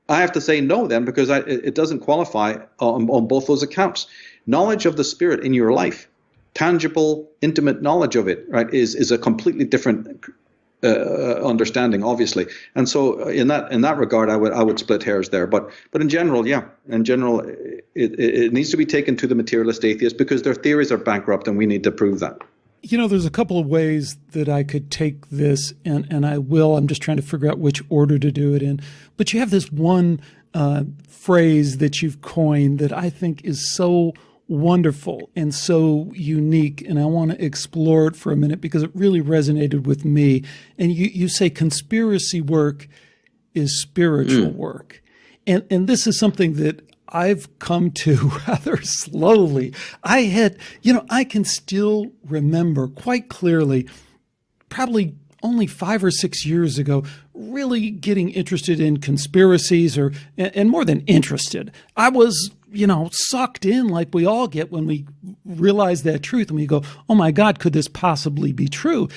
I have to say no then, because it doesn't qualify on both those accounts. Knowledge of the spirit in your life, tangible, intimate knowledge of it, right, is a completely different understanding, obviously, and so in that regard, I would split hairs there. But in general, it needs to be taken to the materialist atheists because their theories are bankrupt, and we need to prove that. There's a couple of ways that I could take this, and I will. I'm just trying to figure out which order to do it in. But you have this one phrase that you've coined that I think is so wonderful and so unique, and I want to explore it for a minute because it really resonated with me. And you say conspiracy work is spiritual work. And this is something that I've come to rather slowly. I can still remember quite clearly, probably only 5 or 6 years ago, really getting interested in conspiracies, and more than interested. I was sucked in like we all get when we realize that truth and we go, oh my God, could this possibly be true?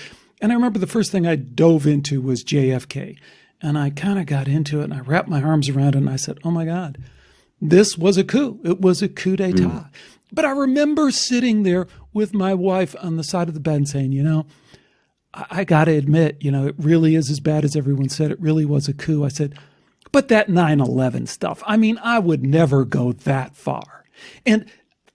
And I remember the first thing I dove into was JFK. And I kind of got into it and I wrapped my arms around it and I said, oh my God, this was a coup. It was a coup d'etat. But I remember sitting there with my wife on the side of the bed and saying, I got to admit, it really is as bad as everyone said. It really was a coup. I said, but that 9/11 stuff, I would never go that far. And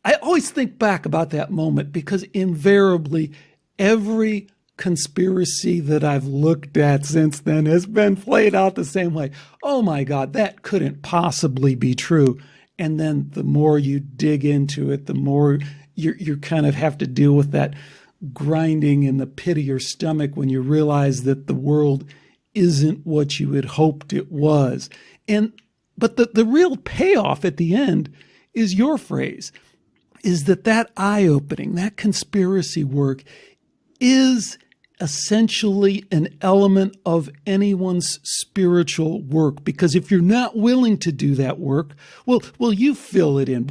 I always think back about that moment because invariably every conspiracy that I've looked at since then has been played out the same way. Oh my God, that couldn't possibly be true. And then the more you dig into it, the more you kind of have to deal with that grinding in the pit of your stomach when you realize that the world isn't what you had hoped it was. But the real payoff at the end is your phrase, is that eye-opening, that conspiracy work is essentially an element of anyone's spiritual work. Because if you're not willing to do that work, well, you fill it in.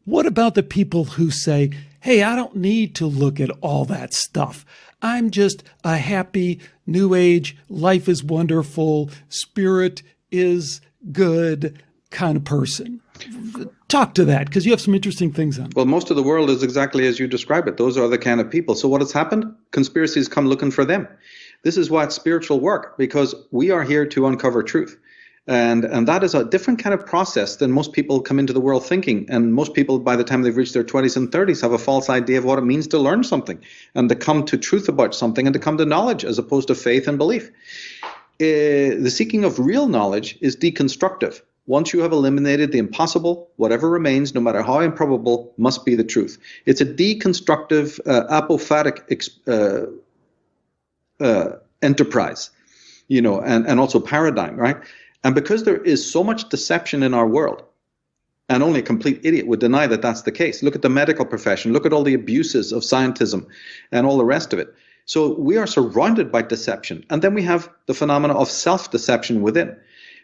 What about the people who say, hey, I don't need to look at all that stuff. I'm just a happy, new age, life is wonderful, spirit is good kind of person. Talk to that, because you have some interesting things on it. Well, most of the world is exactly as you describe it. Those are the kind of people. So what has happened? Conspiracies come looking for them. This is why it's spiritual work, because we are here to uncover truth. And that is a different kind of process than most people come into the world thinking. And most people, by the time they've reached their 20s and 30s, have a false idea of what it means to learn something and to come to truth about something and to come to knowledge as opposed to faith and belief. The seeking of real knowledge is deconstructive. Once you have eliminated the impossible, whatever remains, no matter how improbable, must be the truth. It's a deconstructive, apophatic enterprise, and also paradigm, right? And because there is so much deception in our world, and only a complete idiot would deny that that's the case. Look at the medical profession. Look at all the abuses of scientism and all the rest of it. So we are surrounded by deception. And then we have the phenomena of self-deception within.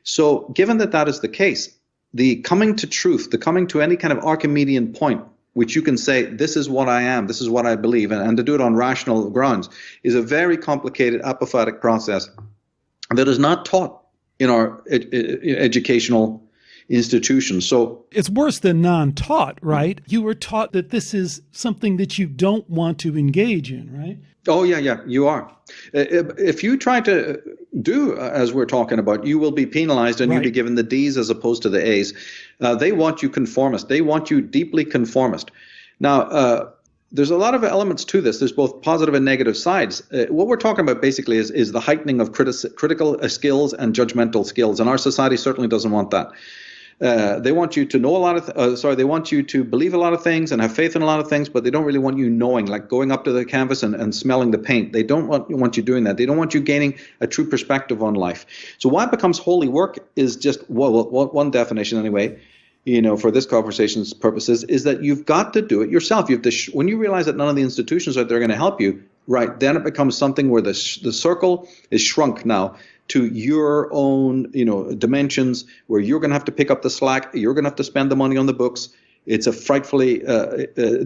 So given that that is the case, the coming to truth, the coming to any kind of Archimedean point, which you can say, this is what I am, this is what I believe, and to do it on rational grounds, is a very complicated apophatic process that is not taught in our educational institutions. So it's worse than non-taught, right? You were taught that this is something that you don't want to engage in, right? Oh, yeah, you are. If you try to do as we're talking about, you will be penalized and you'll be given the D's as opposed to the A's. They want you conformist. They want you deeply conformist. Now, there's a lot of elements to this. There's both positive and negative sides. What we're talking about basically is the heightening of critical skills and judgmental skills, and our society certainly doesn't want that. They want you to know a lot of, they want you to believe a lot of things and have faith in a lot of things, but they don't really want you knowing, like going up to the canvas and smelling the paint. They don't want you doing that. They don't want you gaining a true perspective on life. So why it becomes holy work is just, one definition anyway, for this conversation's purposes, is that you've got to do it yourself. You have to when you realize that none of the institutions out there are going to help you, right, then it becomes something where the circle is shrunk now to your own, dimensions, where you're going to have to pick up the slack, you're going to have to spend the money on the books. It's a frightfully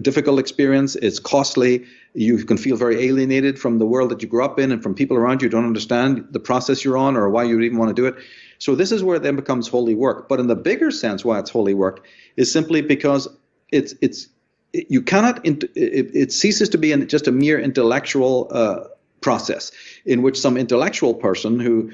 difficult experience. It's costly. You can feel very alienated from the world that you grew up in and from people around you who don't understand the process you're on or why you even want to do it. So this is where it then becomes holy work. But in the bigger sense, why it's holy work is simply because it ceases to be just a mere intellectual process in which some intellectual person who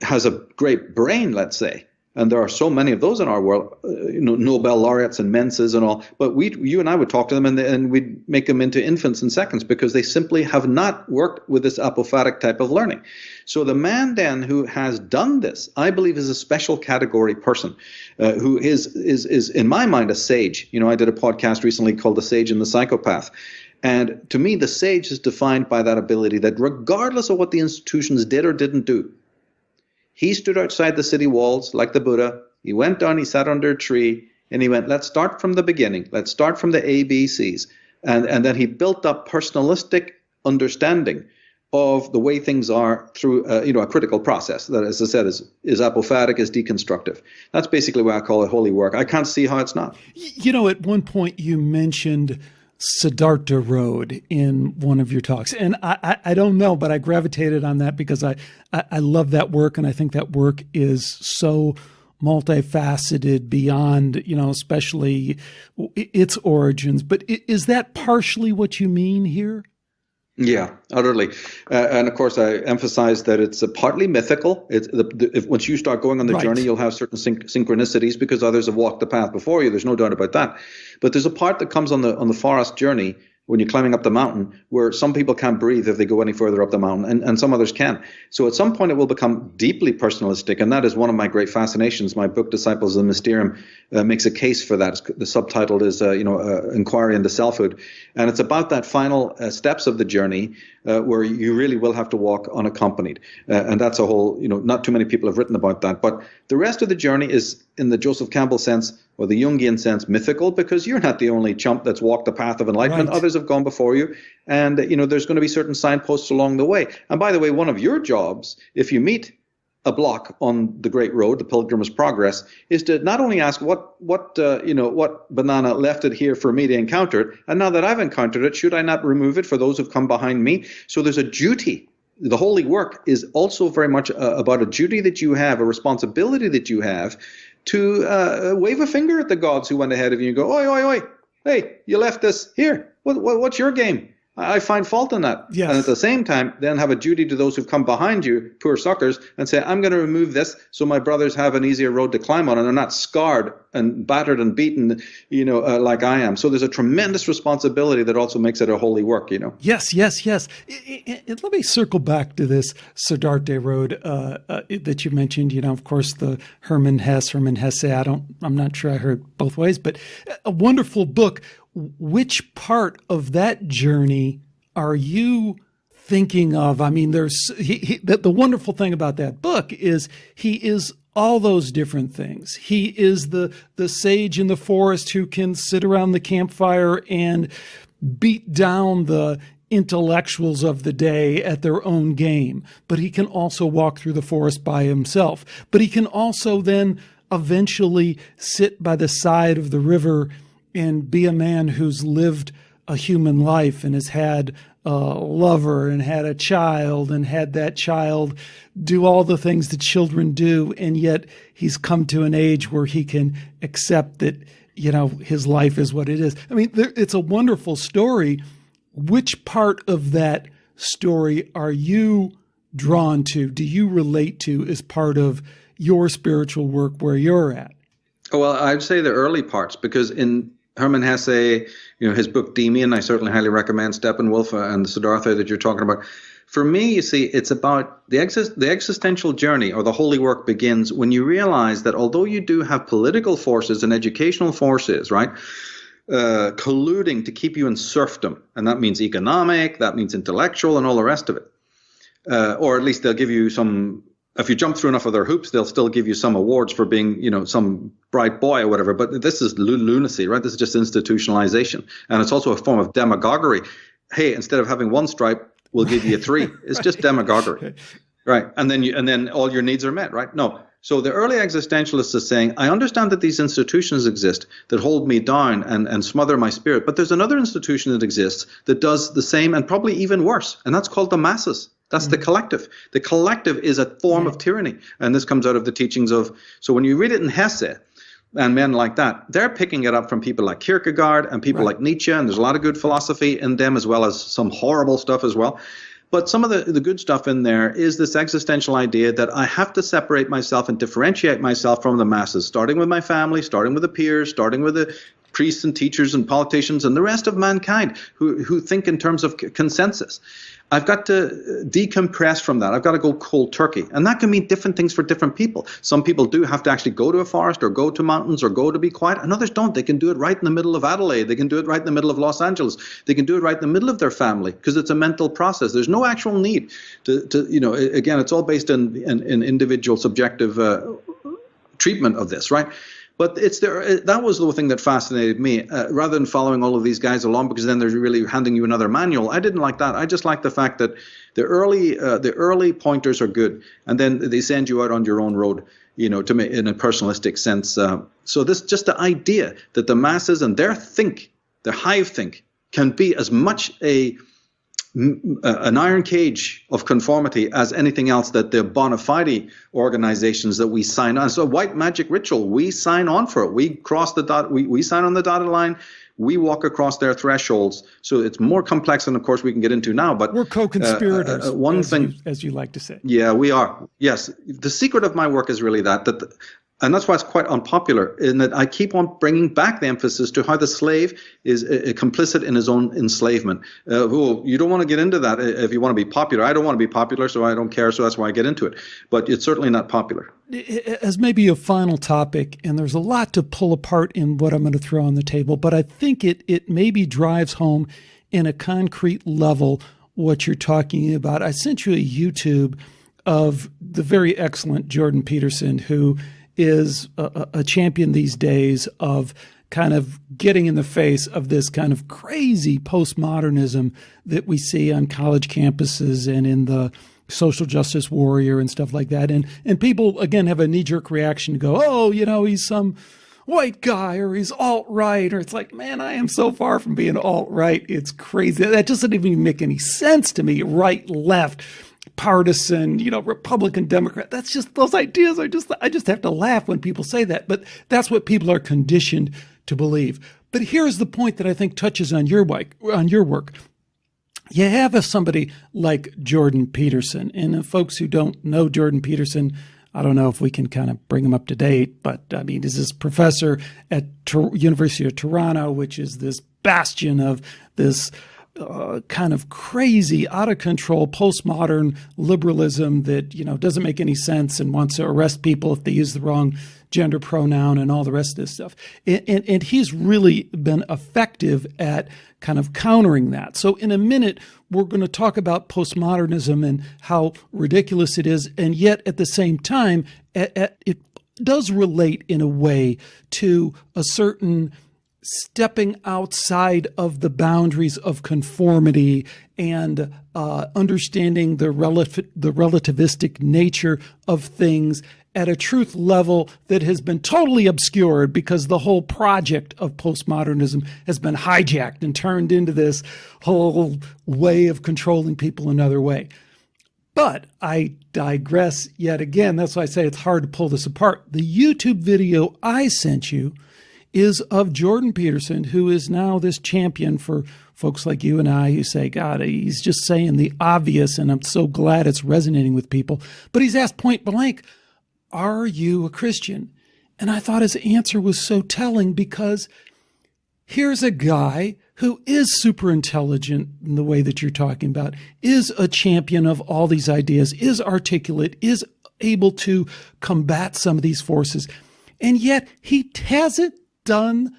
has a great brain, let's say, and there are so many of those in our world, Nobel laureates and Menses and all, but you and I would talk to them and we'd make them into infants in seconds because they simply have not worked with this apophatic type of learning. So the man then who has done this, I believe, is a special category person who is in my mind a sage. I did a podcast recently called The Sage and the Psychopath. And to me, the sage is defined by that ability that regardless of what the institutions did or didn't do, he stood outside the city walls like the Buddha. He went down, he sat under a tree, and he went, let's start from the beginning. Let's start from the ABCs. And then he built up personalistic understanding of the way things are through a critical process that, as I said, is apophatic, is deconstructive. That's basically why I call it holy work. I can't see how it's not. At one point you mentioned Siddhartha Road in one of your talks. And I don't know, but I gravitated on that because I love that work. And I think that work is so multifaceted beyond, especially its origins. But is that partially what you mean here? Yeah, utterly. And of course, I emphasize that it's partly mythical. Once you start going on the journey, you'll have certain synchronicities because others have walked the path before you. There's no doubt about that. But there's a part that comes on the forest journey when you're climbing up the mountain, where some people can't breathe if they go any further up the mountain, and some others can. So at some point it will become deeply personalistic, and that is one of my great fascinations. My book, Disciples of the Mysterium, makes a case for that. The subtitle is, Inquiry into Selfhood, and it's about that final steps of the journey where you really will have to walk unaccompanied. And that's a whole, not too many people have written about that. But the rest of the journey is, in the Joseph Campbell sense, or the Jungian sense, mythical, because you're not the only chump that's walked the path of enlightenment. Right. Others have gone before you. And, there's going to be certain signposts along the way. And by the way, one of your jobs, if you meet a block on the Great Road, the Pilgrim's Progress, is to not only ask what banana left it here for me to encounter it, and now that I've encountered it, should I not remove it for those who've come behind me? So there's a duty. The holy work is also very much about a duty that you have, a responsibility that you have to wave a finger at the gods who went ahead of you and go, oi, oi, oi, hey, you left this here. What's your game? I find fault in that. Yes. And at the same time, then have a duty to those who've come behind you, poor suckers, and say, I'm going to remove this so my brothers have an easier road to climb on and they're not scarred and battered and beaten, like I am. So there's a tremendous responsibility that also makes it a holy work, Yes. Let me circle back to this Siddhartha road that you mentioned. Of course, the Hermann Hesse. I'm not sure I heard both ways, but a wonderful book. Which part of that journey are you thinking of? I mean, the wonderful thing about that book is he is all those different things. He is the sage in the forest who can sit around the campfire and beat down the intellectuals of the day at their own game. But he can also walk through the forest by himself. But he can also then eventually sit by the side of the river and be a man who's lived a human life and has had a lover and had a child and had that child do all the things that children do. And yet he's come to an age where he can accept that, his life is what it is. I mean, it's a wonderful story. Which part of that story are you drawn to? Do you relate to as part of your spiritual work where you're at? Well, I'd say the early parts, because in Hermann Hesse, his book Demian, I certainly highly recommend Steppenwolf and the Siddhartha that you're talking about. For me, you see, it's about the existential journey, or the holy work, begins when you realize that although you do have political forces and educational forces, right, colluding to keep you in serfdom, and that means economic, that means intellectual, and all the rest of it, or at least they'll give you some. If you jump through enough of their hoops, they'll still give you some awards for being, some bright boy or whatever. But this is lunacy, right? This is just institutionalization. And it's also a form of demagoguery. Hey, instead of having one stripe, we'll give you 3. It's just demagoguery, right? And then all your needs are met, right? No. So the early existentialist is saying, I understand that these institutions exist that hold me down and smother my spirit. But there's another institution that exists that does the same and probably even worse. And that's called the masses. That's the collective. The collective is a form of tyranny. And this comes out of the teachings of, so when you read it in Hesse and men like that, they're picking it up from people like Kierkegaard and people like Nietzsche, and there's a lot of good philosophy in them as well as some horrible stuff as well. But some of the good stuff in there is this existential idea that I have to separate myself and differentiate myself from the masses, starting with my family, starting with the peers, starting with the priests and teachers and politicians and the rest of mankind who think in terms of consensus. I've got to decompress from that. I've got to go cold turkey. And that can mean different things for different people. Some people do have to actually go to a forest or go to mountains or go to be quiet, and others don't. They can do it right in the middle of Adelaide. They can do it right in the middle of Los Angeles. They can do it right in the middle of their family because it's a mental process. There's no actual need to again, it's all based in individual subjective treatment of this, right? But that was the thing that fascinated me, rather than following all of these guys along, because then they're really handing you another manual. I didn't like that. I just like the fact that the early pointers are good, and then they send you out on your own road, to me in a personalistic sense. So this just the idea that the masses and their hive think, can be as much an iron cage of conformity as anything else that the bona fide organizations that we sign on. So white magic ritual, we sign on for it. We cross the dot. We sign on the dotted line. We walk across their thresholds. So it's more complex than, of course, we can get into now. But we're co-conspirators. One thing, as you like to say. Yeah, we are. Yes, the secret of my work is really that And that's why it's quite unpopular, in that I keep on bringing back the emphasis to how the slave is complicit in his own enslavement. You don't want to get into that if you want to be popular. I don't want to be popular, so I don't care, so that's why I get into it. But it's certainly not popular. As maybe a final topic, and there's a lot to pull apart in what I'm going to throw on the table, but I think it maybe drives home in a concrete level what you're talking about. I sent you a YouTube of the very excellent Jordan Peterson, who is a champion these days of kind of getting in the face of this kind of crazy postmodernism that we see on college campuses and in the social justice warrior and stuff like that. And people, again, have a knee-jerk reaction to go, oh, he's some white guy or he's alt-right, or it's like, man, I am so far from being alt-right. It's crazy. That just doesn't even make any sense to me. Right, left, partisan, Republican, Democrat. That's just those ideas. I just have to laugh when people say that. But that's what people are conditioned to believe. But here's the point that I think touches on your work. You have somebody like Jordan Peterson, and folks who don't know Jordan Peterson, I don't know if we can kind of bring him up to date, but I mean, he's this professor at University of Toronto, which is this bastion of this kind of crazy, out of control, postmodern liberalism that, doesn't make any sense and wants to arrest people if they use the wrong gender pronoun and all the rest of this stuff. And he's really been effective at kind of countering that. So in a minute, we're going to talk about postmodernism and how ridiculous it is. And yet at the same time, it does relate in a way to a certain stepping outside of the boundaries of conformity and understanding the relativistic nature of things at a truth level that has been totally obscured because the whole project of postmodernism has been hijacked and turned into this whole way of controlling people another way. But I digress yet again. That's why I say it's hard to pull this apart. The YouTube video I sent you is of Jordan Peterson, who is now this champion for folks like you and I who say, God, he's just saying the obvious, and I'm so glad it's resonating with people. But he's asked point blank, are you a Christian? And I thought his answer was so telling, because here's a guy who is super intelligent in the way that you're talking about, is a champion of all these ideas, is articulate, is able to combat some of these forces. And yet he hasn't done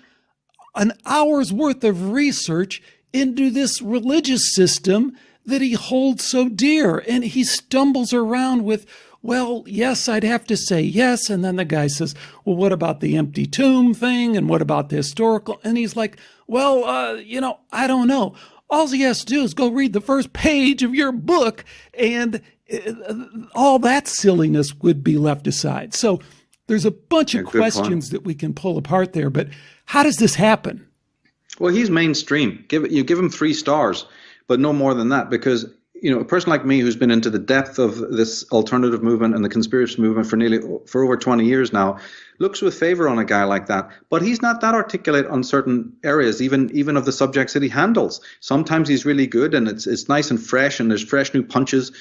an hour's worth of research into this religious system that he holds so dear. And he stumbles around with, well, yes, I'd have to say yes. And then the guy says, well, what about the empty tomb thing? And what about the historical? And he's like, well, I don't know. All he has to do is go read the first page of your book, and all that silliness would be left aside. So there's a bunch of questions that we can pull apart there, but how does this happen? Well, he's mainstream. You give him 3 stars, but no more than that, because a person like me who's been into the depth of this alternative movement and the conspiracy movement for over 20 years now looks with favor on a guy like that. But he's not that articulate on certain areas, even of the subjects that he handles. Sometimes he's really good, and it's nice and fresh, and there's fresh new punches,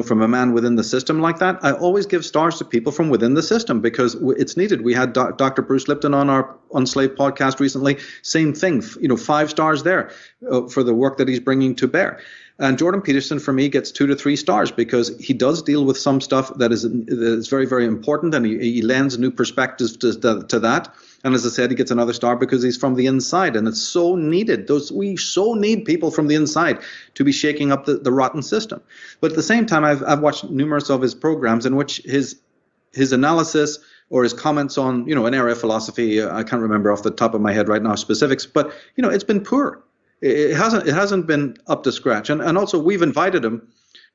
from a man within the system like that. I always give stars to people from within the system because it's needed. We had Dr. Bruce Lipton on our Unslaved podcast recently. Same thing, 5 stars there for the work that he's bringing to bear. And Jordan Peterson, for me, gets 2 to 3 stars because he does deal with some stuff that is very, very important, and he lends new perspectives to that. And as I said, he gets another star because he's from the inside, and it's so needed. We so need people from the inside to be shaking up the rotten system. But at the same time, I've watched numerous of his programs in which his analysis or his comments on, an area of philosophy, I can't remember off the top of my head right now specifics, but it's been poor. It hasn't been up to scratch. And also we've invited him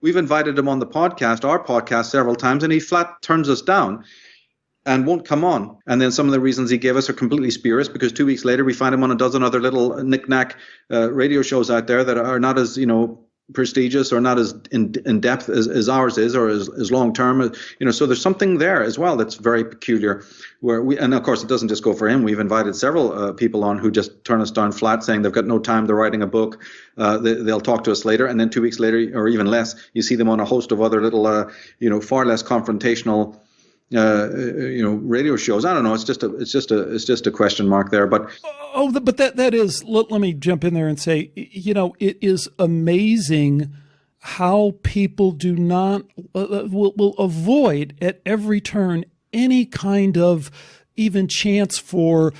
on the podcast, our podcast, several times, and he flat turns us down and won't come on. And then some of the reasons he gave us are completely spurious, because 2 weeks later we find him on a dozen other little knick-knack radio shows out there that are not as, prestigious or not as in depth as ours is, or as long term, so there's something there as well that's very peculiar, and of course it doesn't just go for him. We've invited several people on who just turn us down flat, saying they've got no time, they're writing a book, they'll talk to us later, and then 2 weeks later or even less you see them on a host of other little far less confrontational radio shows. I don't know. It's just a question mark there. But but that is. Let me jump in there and say, it is amazing how people do not will avoid at every turn any kind of even chance for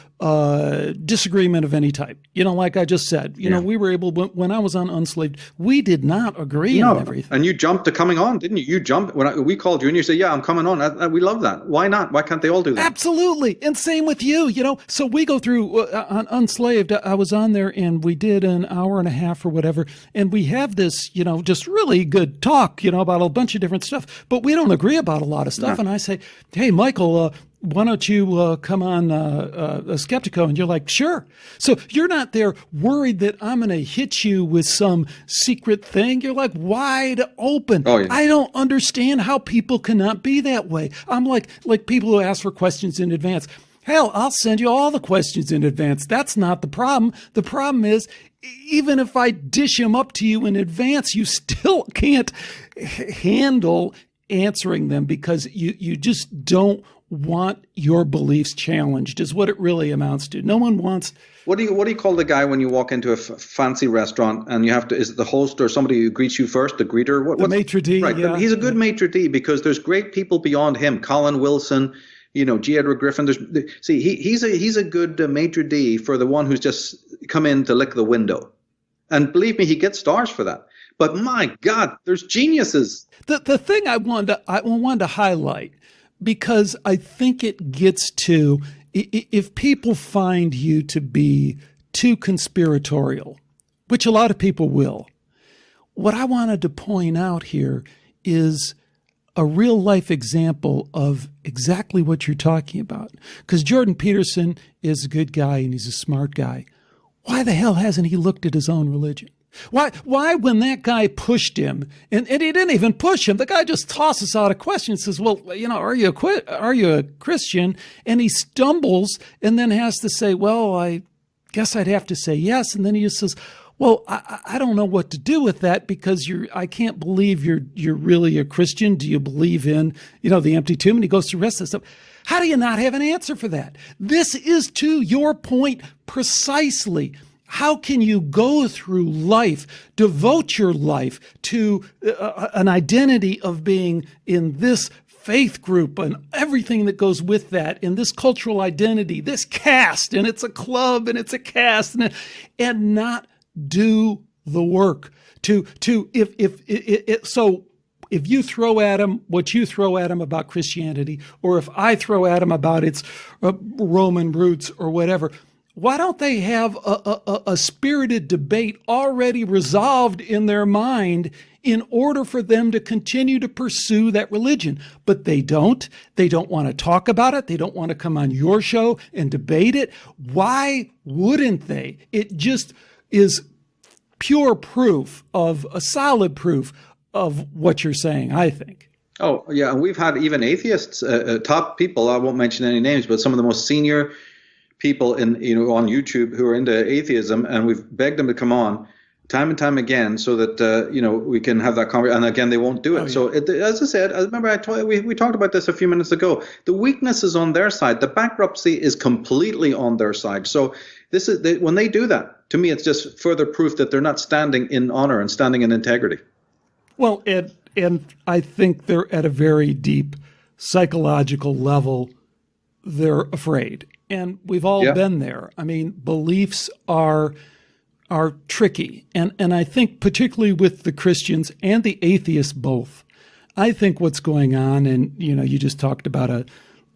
disagreement of any type. Like I just said, we were able, when I was on Unslaved, we did not agree on everything. And you jumped to coming on, didn't you? You jumped when we called you and you said, yeah, I'm coming on. We love that. Why not? Why can't they all do that? Absolutely. And same with you, So we go through on Unslaved. I was on there and we did an hour and a half or whatever. And we have this, just really good talk, about a bunch of different stuff, but we don't agree about a lot of stuff. No. And I say, hey, Michael, why don't you come on Skeptico? And you're like, sure. So you're not there worried that I'm going to hit you with some secret thing. You're like wide open. Oh, yeah. I don't understand how people cannot be that way. I'm like people who ask for questions in advance. Hell, I'll send you all the questions in advance. That's not the problem. The problem is, even if I dish them up to you in advance, you still can't handle answering them because you just don't want your beliefs challenged is what it really amounts to. No one wants. What do you call the guy when you walk into a fancy restaurant and you have to, is it the host or somebody who greets you first, the greeter? The maitre d'. Right. Yeah. He's a good maitre d' because there's great people beyond him. Colin Wilson, G. Edward Griffin. He's a good maitre d' for the one who's just come in to lick the window. And believe me, he gets stars for that. But my God, there's geniuses. The thing I wanted to highlight, because I think it gets to, if people find you to be too conspiratorial, which a lot of people will, what I wanted to point out here is a real life example of exactly what you're talking about. Because Jordan Peterson is a good guy and he's a smart guy. Why the hell hasn't he looked at his own religion? Why when that guy pushed him, and he didn't even push him, the guy just tosses out a question and says, well, are you a Christian? And he stumbles and then has to say, well, I guess I'd have to say yes. And then he just says, well, I don't know what to do with that because I can't believe you're really a Christian. Do you believe in, the empty tomb? And he goes through the rest of the stuff. How do you not have an answer for that? This is to your point precisely. How can you go through life, devote your life to an identity of being in this faith group and everything that goes with that, in this cultural identity, this caste, and it's a club and it's a caste, and not do the work so if you throw at him what you throw at him about Christianity, or if I throw at him about its Roman roots or whatever, why don't they have a spirited debate already resolved in their mind in order for them to continue to pursue that religion? But they don't. They don't want to talk about it. They don't want to come on your show and debate it. Why wouldn't they? It just is pure proof of a solid proof of what you're saying, I think. Oh, yeah. And we've had even atheists, top people, I won't mention any names, but some of the most senior people on YouTube who are into atheism, and we've begged them to come on time and time again so that we can have that conversation. And again, they won't do it. Oh, yeah. So as I said, I remember we talked about this a few minutes ago. The weakness is on their side. The bankruptcy is completely on their side. So when they do that, to me, it's just further proof that they're not standing in honor and standing in integrity. Well, and I think they're at a very deep psychological level. They're afraid. And we've all been there. I mean, beliefs are tricky. And I think particularly with the Christians and the atheists both, I think what's going on, and, you just talked about a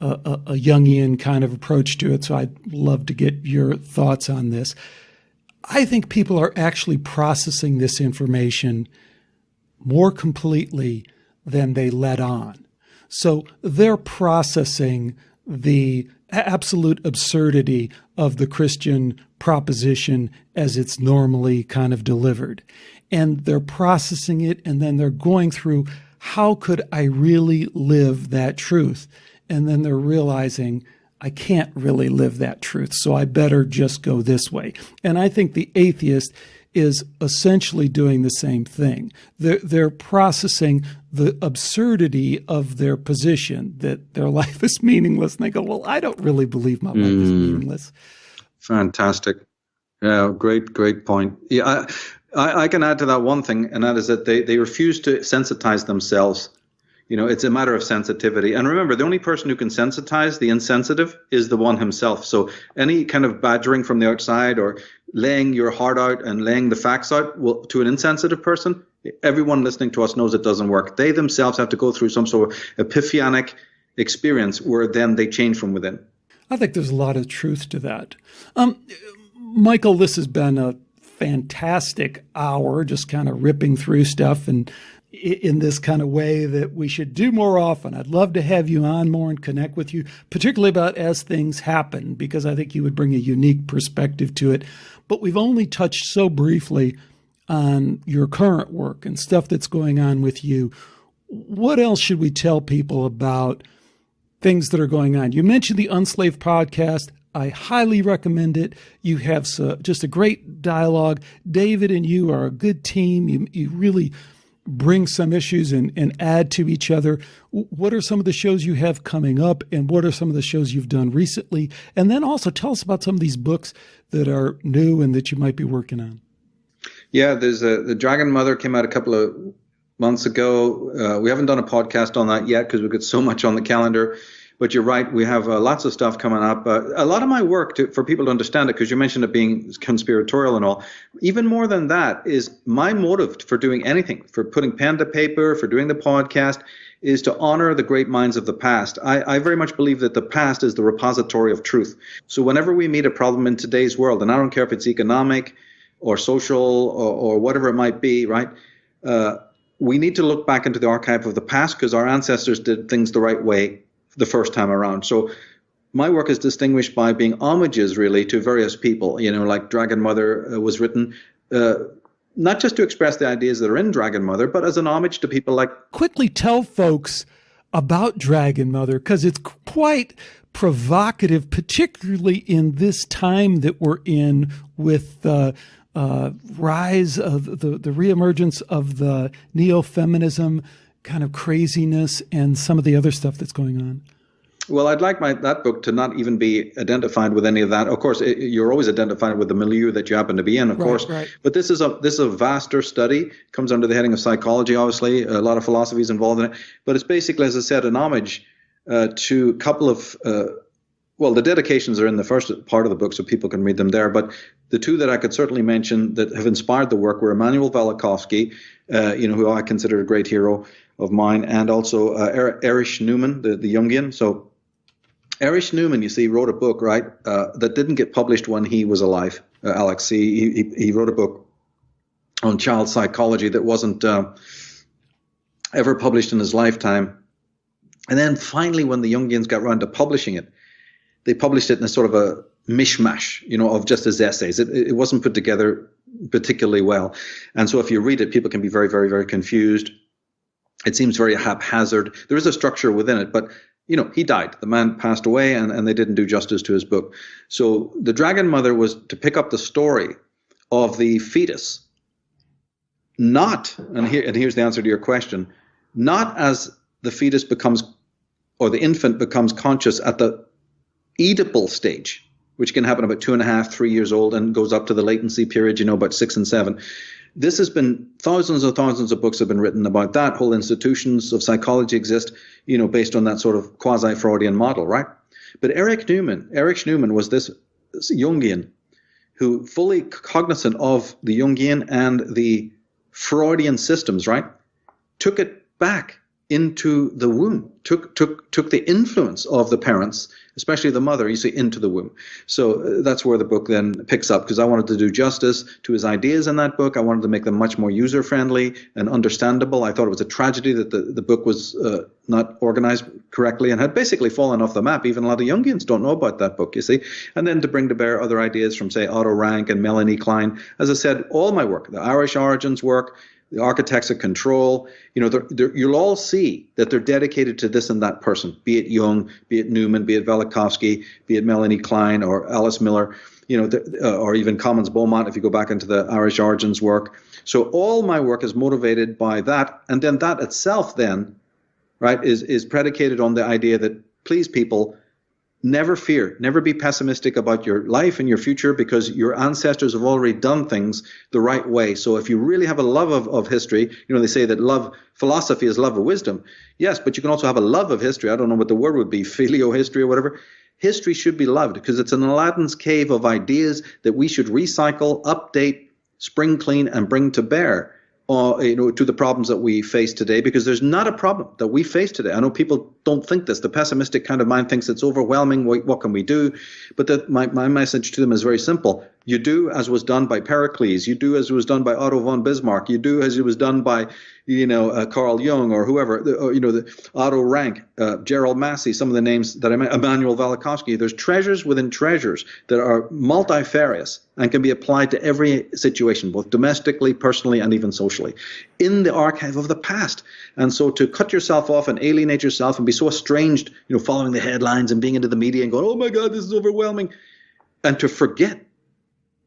Jungian kind of approach to it, so I'd love to get your thoughts on this. I think people are actually processing this information more completely than they let on. So they're processing the absolute absurdity of the Christian proposition as it's normally kind of delivered. And they're processing it, and then they're going through, how could I really live that truth? And then they're realizing, I can't really live that truth, so I better just go this way. And I think the atheist is essentially doing the same thing. They're processing the absurdity of their position, that their life is meaningless. And they go, well, I don't really believe my life is meaningless. Fantastic. Yeah, great point. Yeah, I can add to that one thing, and that is that they refuse to sensitize themselves. It's a matter of sensitivity. And remember, the only person who can sensitize the insensitive is the one himself. So any kind of badgering from the outside or laying your heart out and laying the facts out to an insensitive person, everyone listening to us knows it doesn't work. They themselves have to go through some sort of epiphanic experience where then they change from within. I think there's a lot of truth to that. Michael, this has been a fantastic hour, just kind of ripping through stuff and in this kind of way that we should do more often. I'd love to have you on more and connect with you, particularly about as things happen, because I think you would bring a unique perspective to it. But we've only touched so briefly on your current work and stuff that's going on with you. What else should we tell people about things that are going on? You mentioned the Unslaved podcast. I highly recommend it. You have just a great dialogue. David and you are a good team. You really bring some issues and add to each other. What are some of the shows you have coming up, and what are some of the shows you've done recently? And then also tell us about some of these books that are new and that you might be working on. Yeah, there's the Dragon Mother came out a couple of months ago. We haven't done a podcast on that yet because we've got so much on the calendar. But you're right, we have lots of stuff coming up. A lot of my work, for people to understand it, because you mentioned it being conspiratorial and all, even more than that is my motive for doing anything, for putting pen to paper, for doing the podcast, is to honor the great minds of the past. I very much believe that the past is the repository of truth. So whenever we meet a problem in today's world, and I don't care if it's economic or social or whatever it might be, right? We need to look back into the archive of the past because our ancestors did things the right way the first time around. So my work is distinguished by being homages really to various people, like Dragon Mother was written, not just to express the ideas that are in Dragon Mother, but as an homage to people like... Quickly tell folks about Dragon Mother, because it's quite provocative, particularly in this time that we're in with the rise of the reemergence of the neo-feminism kind of craziness and some of the other stuff that's going on. Well, I'd like that book to not even be identified with any of that. Of course, you're always identified with the milieu that you happen to be in, of course. Right. But this is a vaster study. It comes under the heading of psychology, obviously. A lot of philosophy is involved in it. But it's basically, as I said, an homage to a couple of the dedications are in the first part of the book, so people can read them there. But the two that I could certainly mention that have inspired the work were Immanuel Velikovsky, who I consider a great hero of mine, and also Erich Neumann, the Jungian. So Erich Neumann, you see, wrote a book, right, that didn't get published when he was alive, Alex. He wrote a book on child psychology that wasn't ever published in his lifetime. And then finally, when the Jungians got around to publishing it, they published it in a sort of a mishmash, of just his essays. It wasn't put together particularly well. And so if you read it, people can be very, very, very confused. It seems very haphazard. There is a structure within it, but, he died. The man passed away, and they didn't do justice to his book. So the Dragon Mother was to pick up the story of the fetus, and here's the answer to your question, not as the fetus becomes, or the infant becomes conscious at the Oedipal stage, which can happen about 2.5, 3 years old and goes up to the latency period, about 6 and 7. This has been thousands and thousands of books have been written about that. Whole institutions of psychology exist, based on that sort of quasi-Freudian model, right? But Erich Neumann was this Jungian who, fully cognizant of the Jungian and the Freudian systems, right, took it back into the womb, took the influence of the parents, especially the mother, into the womb. So that's where the book then picks up, because I wanted to do justice to his ideas in that book. I wanted to make them much more user-friendly and understandable. I thought it was a tragedy that the book was not organized correctly and had basically fallen off the map. Even a lot of Jungians don't know about that book, you see. And then to bring to bear other ideas from, say, Otto Rank and Melanie Klein. As I said, all my work, the Irish origins work, the architects of control, you'll all see that they're dedicated to this and that person, be it Jung, be it Newman, be it Velikovsky, be it Melanie Klein or Alice Miller, or even Commons Beaumont, if you go back into the Irish Origins work. So all my work is motivated by that. And then that itself then, right, is predicated on the idea that, please people, never fear, never be pessimistic about your life and your future, because your ancestors have already done things the right way. So if you really have a love of history, they say that philosophy is love of wisdom. Yes, but you can also have a love of history. I don't know what the word would be, filio history or whatever. History should be loved because it's an Aladdin's cave of ideas that we should recycle, update, spring clean, and bring to bear to the problems that we face today, because there's not a problem that we face today. I know people don't think this. The pessimistic kind of mind thinks it's overwhelming. What can we do? But my message to them is very simple. You do as was done by Pericles. You do as was done by Otto von Bismarck. You do as it was done by, Carl Jung or whoever, the Otto Rank, Gerald Massey, some of the names that I mentioned, Immanuel Velikovsky. There's treasures within treasures that are multifarious and can be applied to every situation, both domestically, personally, and even socially, in the archive of the past. And so to cut yourself off and alienate yourself and be so estranged, following the headlines and being into the media and going, oh my God, this is overwhelming, and to forget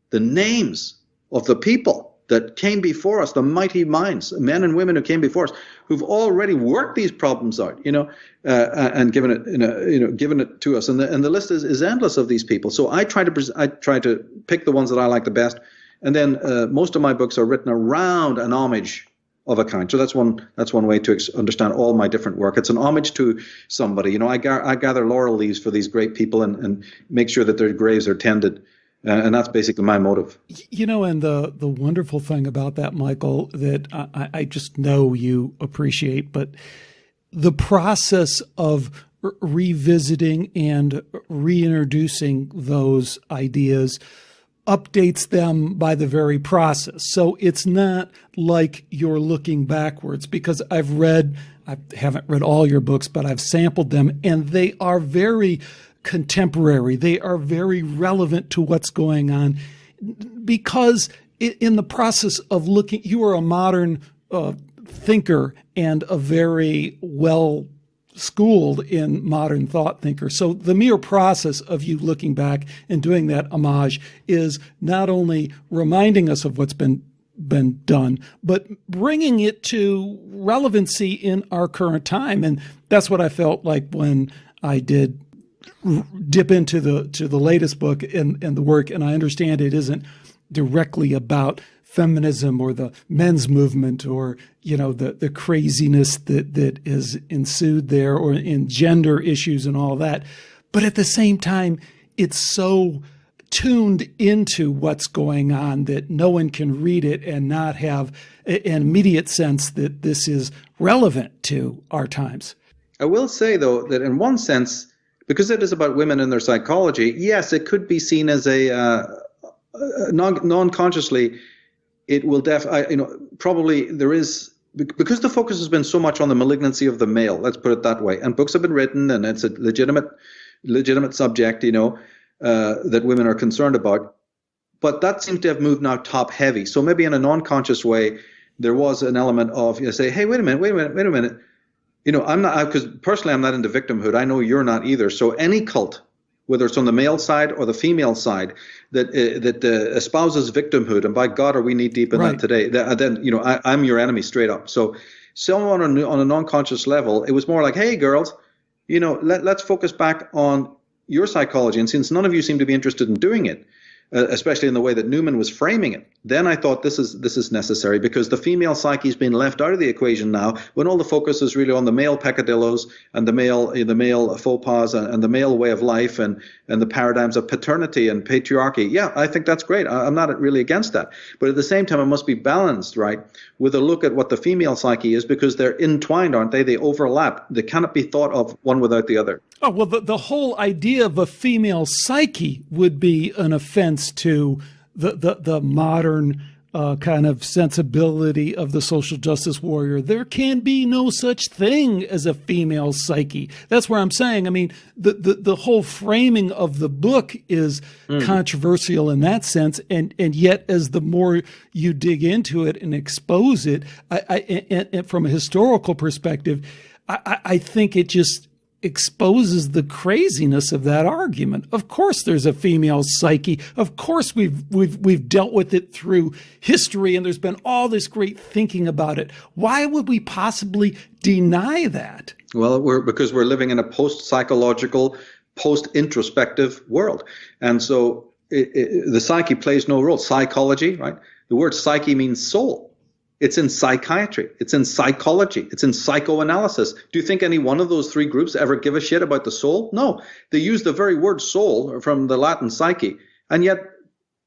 the names of the people that came before us, the mighty minds, men and women who came before us, who've already worked these problems out, and given it to us. And the list is endless of these people. So I try to pick the ones that I like the best. And then most of my books are written around an homage of a kind. So that's one way to understand all my different work. It's an homage to somebody. I gather laurel leaves for these great people and make sure that their graves are tended. And that's basically my motive. And the wonderful thing about that, Michael, that I just know you appreciate, but the process of revisiting and reintroducing those ideas updates them by the very process. So it's not like you're looking backwards, because I haven't read all your books, but I've sampled them, and they are very contemporary. They are very relevant to what's going on, because in the process of looking, you are a modern thinker and a very well schooled in modern thought thinker. So the mere process of you looking back and doing that homage is not only reminding us of what's been done, but bringing it to relevancy in our current time. And that's what I felt like when I did dip into the latest book and the work. And I understand it isn't directly about feminism or the men's movement or, the craziness that is ensued there, or in gender issues and all that. But at the same time, it's so tuned into what's going on that no one can read it and not have an immediate sense that this is relevant to our times. I will say, though, that in one sense, because it is about women and their psychology, yes, it could be seen as a non-consciously. It will probably there is, because the focus has been so much on the malignancy of the male. Let's put it that way. And books have been written, and it's a legitimate subject, that women are concerned about. But that seems to have moved now top heavy. So maybe in a non-conscious way, there was an element of say, hey, wait a minute. I'm not, because personally I'm not into victimhood. I know you're not either. So any cult, whether it's on the male side or the female side, that espouses victimhood, and by God, are we knee deep in that today? Then I'm your enemy straight up. So someone on a non-conscious level, it was more like, hey, girls, let's focus back on your psychology. And since none of you seem to be interested in doing it, especially in the way that Newman was framing it, then I thought this is necessary, because the female psyche has been left out of the equation now, when all the focus is really on the male peccadillos and the male faux pas and the male way of life and the paradigms of paternity and patriarchy. Yeah, I think that's great. I'm not really against that. But at the same time, it must be balanced, right, with a look at what the female psyche is, because they're entwined, aren't they? They overlap. They cannot be thought of one without the other. Oh, well, the whole idea of a female psyche would be an offense to the modern kind of sensibility of the social justice warrior. There can be no such thing as a female psyche. That's where I'm saying, I mean, the whole framing of the book is controversial in that sense. And yet, as the more you dig into it and expose it, and from a historical perspective, I think it just exposes the craziness of that argument. Of course there's a female psyche. Of course we've dealt with it through history, and there's been all this great thinking about it. Why would we possibly deny that? Well, because we're living in a post-psychological, post-introspective world. And so the psyche plays no role. Psychology, right? The word psyche means soul. It's in psychiatry. It's in psychology. It's in psychoanalysis. Do you think any one of those three groups ever give a shit about the soul? No. They use the very word soul from the Latin psyche, and yet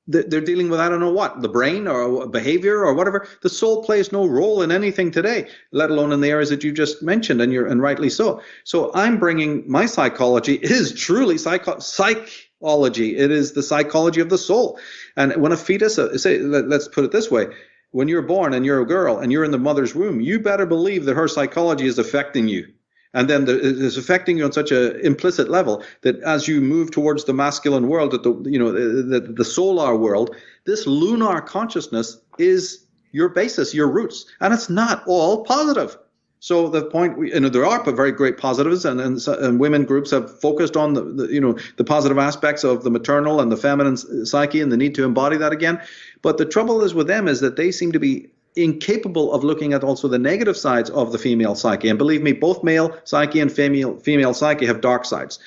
they're dealing with, I don't know what, the brain or behavior or whatever. The soul plays no role in anything today, let alone in the areas that you just mentioned, and rightly so. So I'm bringing my psychology is truly psychology. It is the psychology of the soul. And when a fetus, let's put it this way, when you're born and you're a girl and you're in the mother's womb, you better believe that her psychology is affecting you. And then it is affecting you on such an implicit level that as you move towards the masculine world, the solar world, this lunar consciousness is your basis, your roots. And it's not all positive. So the point, there are very great positives, and women groups have focused on the positive aspects of the maternal and the feminine psyche and the need to embody that again. But the trouble is with them is that they seem to be incapable of looking at also the negative sides of the female psyche. And believe me, both male psyche and female psyche have dark sides.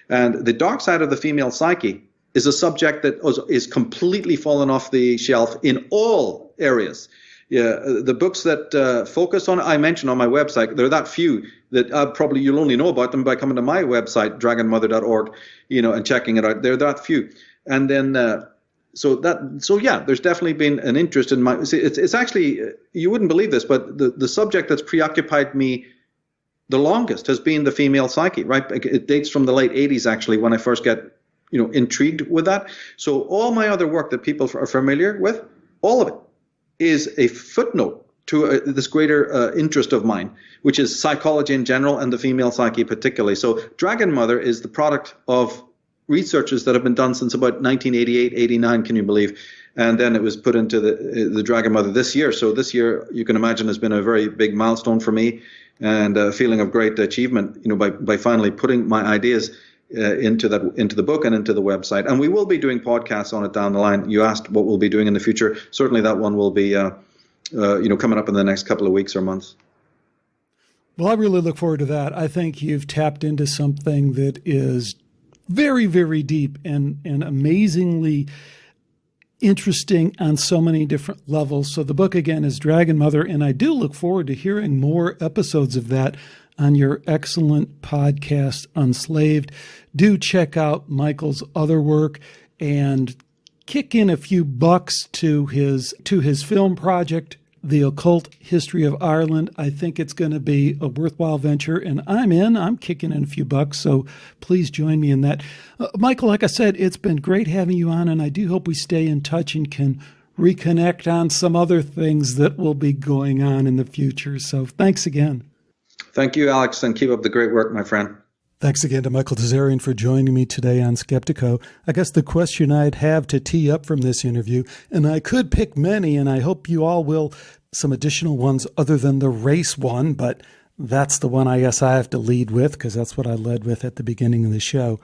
And the dark side of the female psyche is a subject that is completely fallen off the shelf in all areas. Yeah, the books that focus on it, I mentioned on my website, there are that few that probably you'll only know about them by coming to my website, dragonmother.org, and checking it out. There are that few. And then, there's definitely been an interest in it's actually, you wouldn't believe this, but the subject that's preoccupied me the longest has been the female psyche, right? It dates from the late 80s, actually, when I first get, intrigued with that. So all my other work that people are familiar with, all of it, is a footnote to this greater interest of mine, which is psychology in general and the female psyche particularly. So Dragon Mother is the product of researches that have been done since about 1988, 89, can you believe? And then it was put into the Dragon Mother this year. So this year, you can imagine, has been a very big milestone for me and a feeling of great achievement, by finally putting my ideas into the book and into the website. And we will be doing podcasts on it down the line. You asked what we'll be doing in the future. Certainly that one will be coming up in the next couple of weeks or months. Well, I really look forward to that. I think you've tapped into something that is very, very deep and amazingly interesting on so many different levels. So the book, again, is Dragon Mother, and I do look forward to hearing more episodes of that on your excellent podcast, Unslaved. Do check out Michael's other work and kick in a few bucks to his film project, The Occult History of Ireland. I think it's going to be a worthwhile venture, and I'm kicking in a few bucks, so please join me in that. Michael, like I said, it's been great having you on, and I do hope we stay in touch and can reconnect on some other things that will be going on in the future. So thanks again. Thank you, Alex, and keep up the great work, my friend. Thanks again to Michael Tsarion for joining me today on Skeptico. I guess the question I'd have to tee up from this interview, and I could pick many, and I hope you all will, some additional ones other than the race one, but that's the one I guess I have to lead with because that's what I led with at the beginning of the show.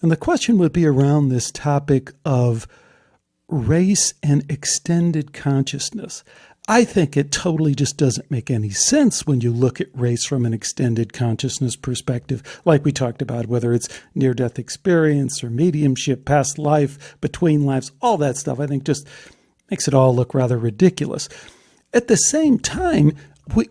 And the question would be around this topic of race and extended consciousness. I think it totally just doesn't make any sense when you look at race from an extended consciousness perspective, like we talked about, whether it's near-death experience or mediumship, past life, between lives, all that stuff, I think just makes it all look rather ridiculous. At the same time,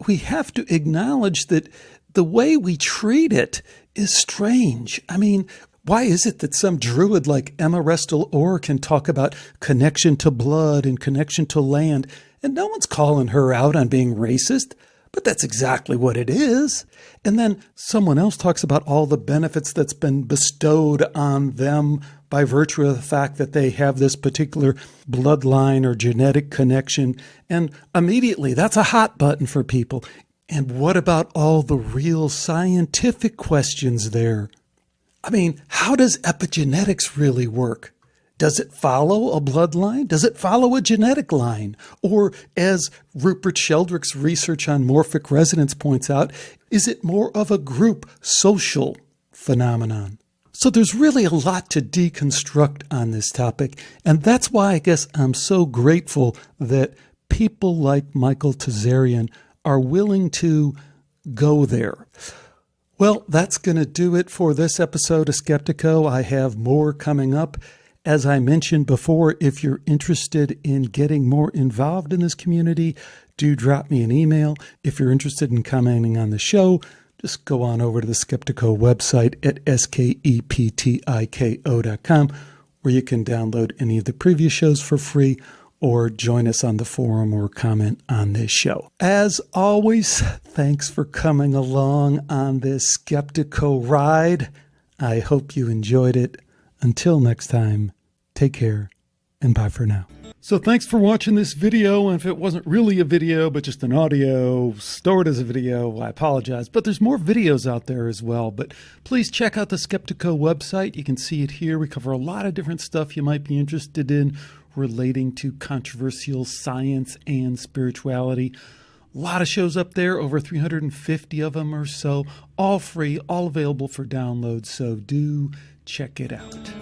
we have to acknowledge that the way we treat it is strange. I mean, why is it that some druid like Emma Restel Orr can talk about connection to blood and connection to land, and no one's calling her out on being racist, but that's exactly what it is. And then someone else talks about all the benefits that's been bestowed on them by virtue of the fact that they have this particular bloodline or genetic connection. And immediately that's a hot button for people. And what about all the real scientific questions there? I mean, how does epigenetics really work? Does it follow a bloodline? Does it follow a genetic line? Or, as Rupert Sheldrake's research on morphic resonance points out, is it more of a group social phenomenon? So there's really a lot to deconstruct on this topic, and that's why I guess I'm so grateful that people like Michael Tsarion are willing to go there. Well, that's going to do it for this episode of Skeptico. I have more coming up. As I mentioned before, if you're interested in getting more involved in this community, do drop me an email. If you're interested in commenting on the show, just go on over to the Skeptico website at skeptiko.com, where you can download any of the previous shows for free or join us on the forum or comment on this show. As always, thanks for coming along on this Skeptico ride. I hope you enjoyed it. Until next time, take care and bye for now. So thanks for watching this video, and if it wasn't really a video but just an audio stored as a video, I apologize. But there's more videos out there as well. But please check out the Skeptico website. You can see it here. We cover a lot of different stuff you might be interested in relating to controversial science and spirituality. A lot of shows up there, over 350 of them or so, all free, all available for download. So do check it out.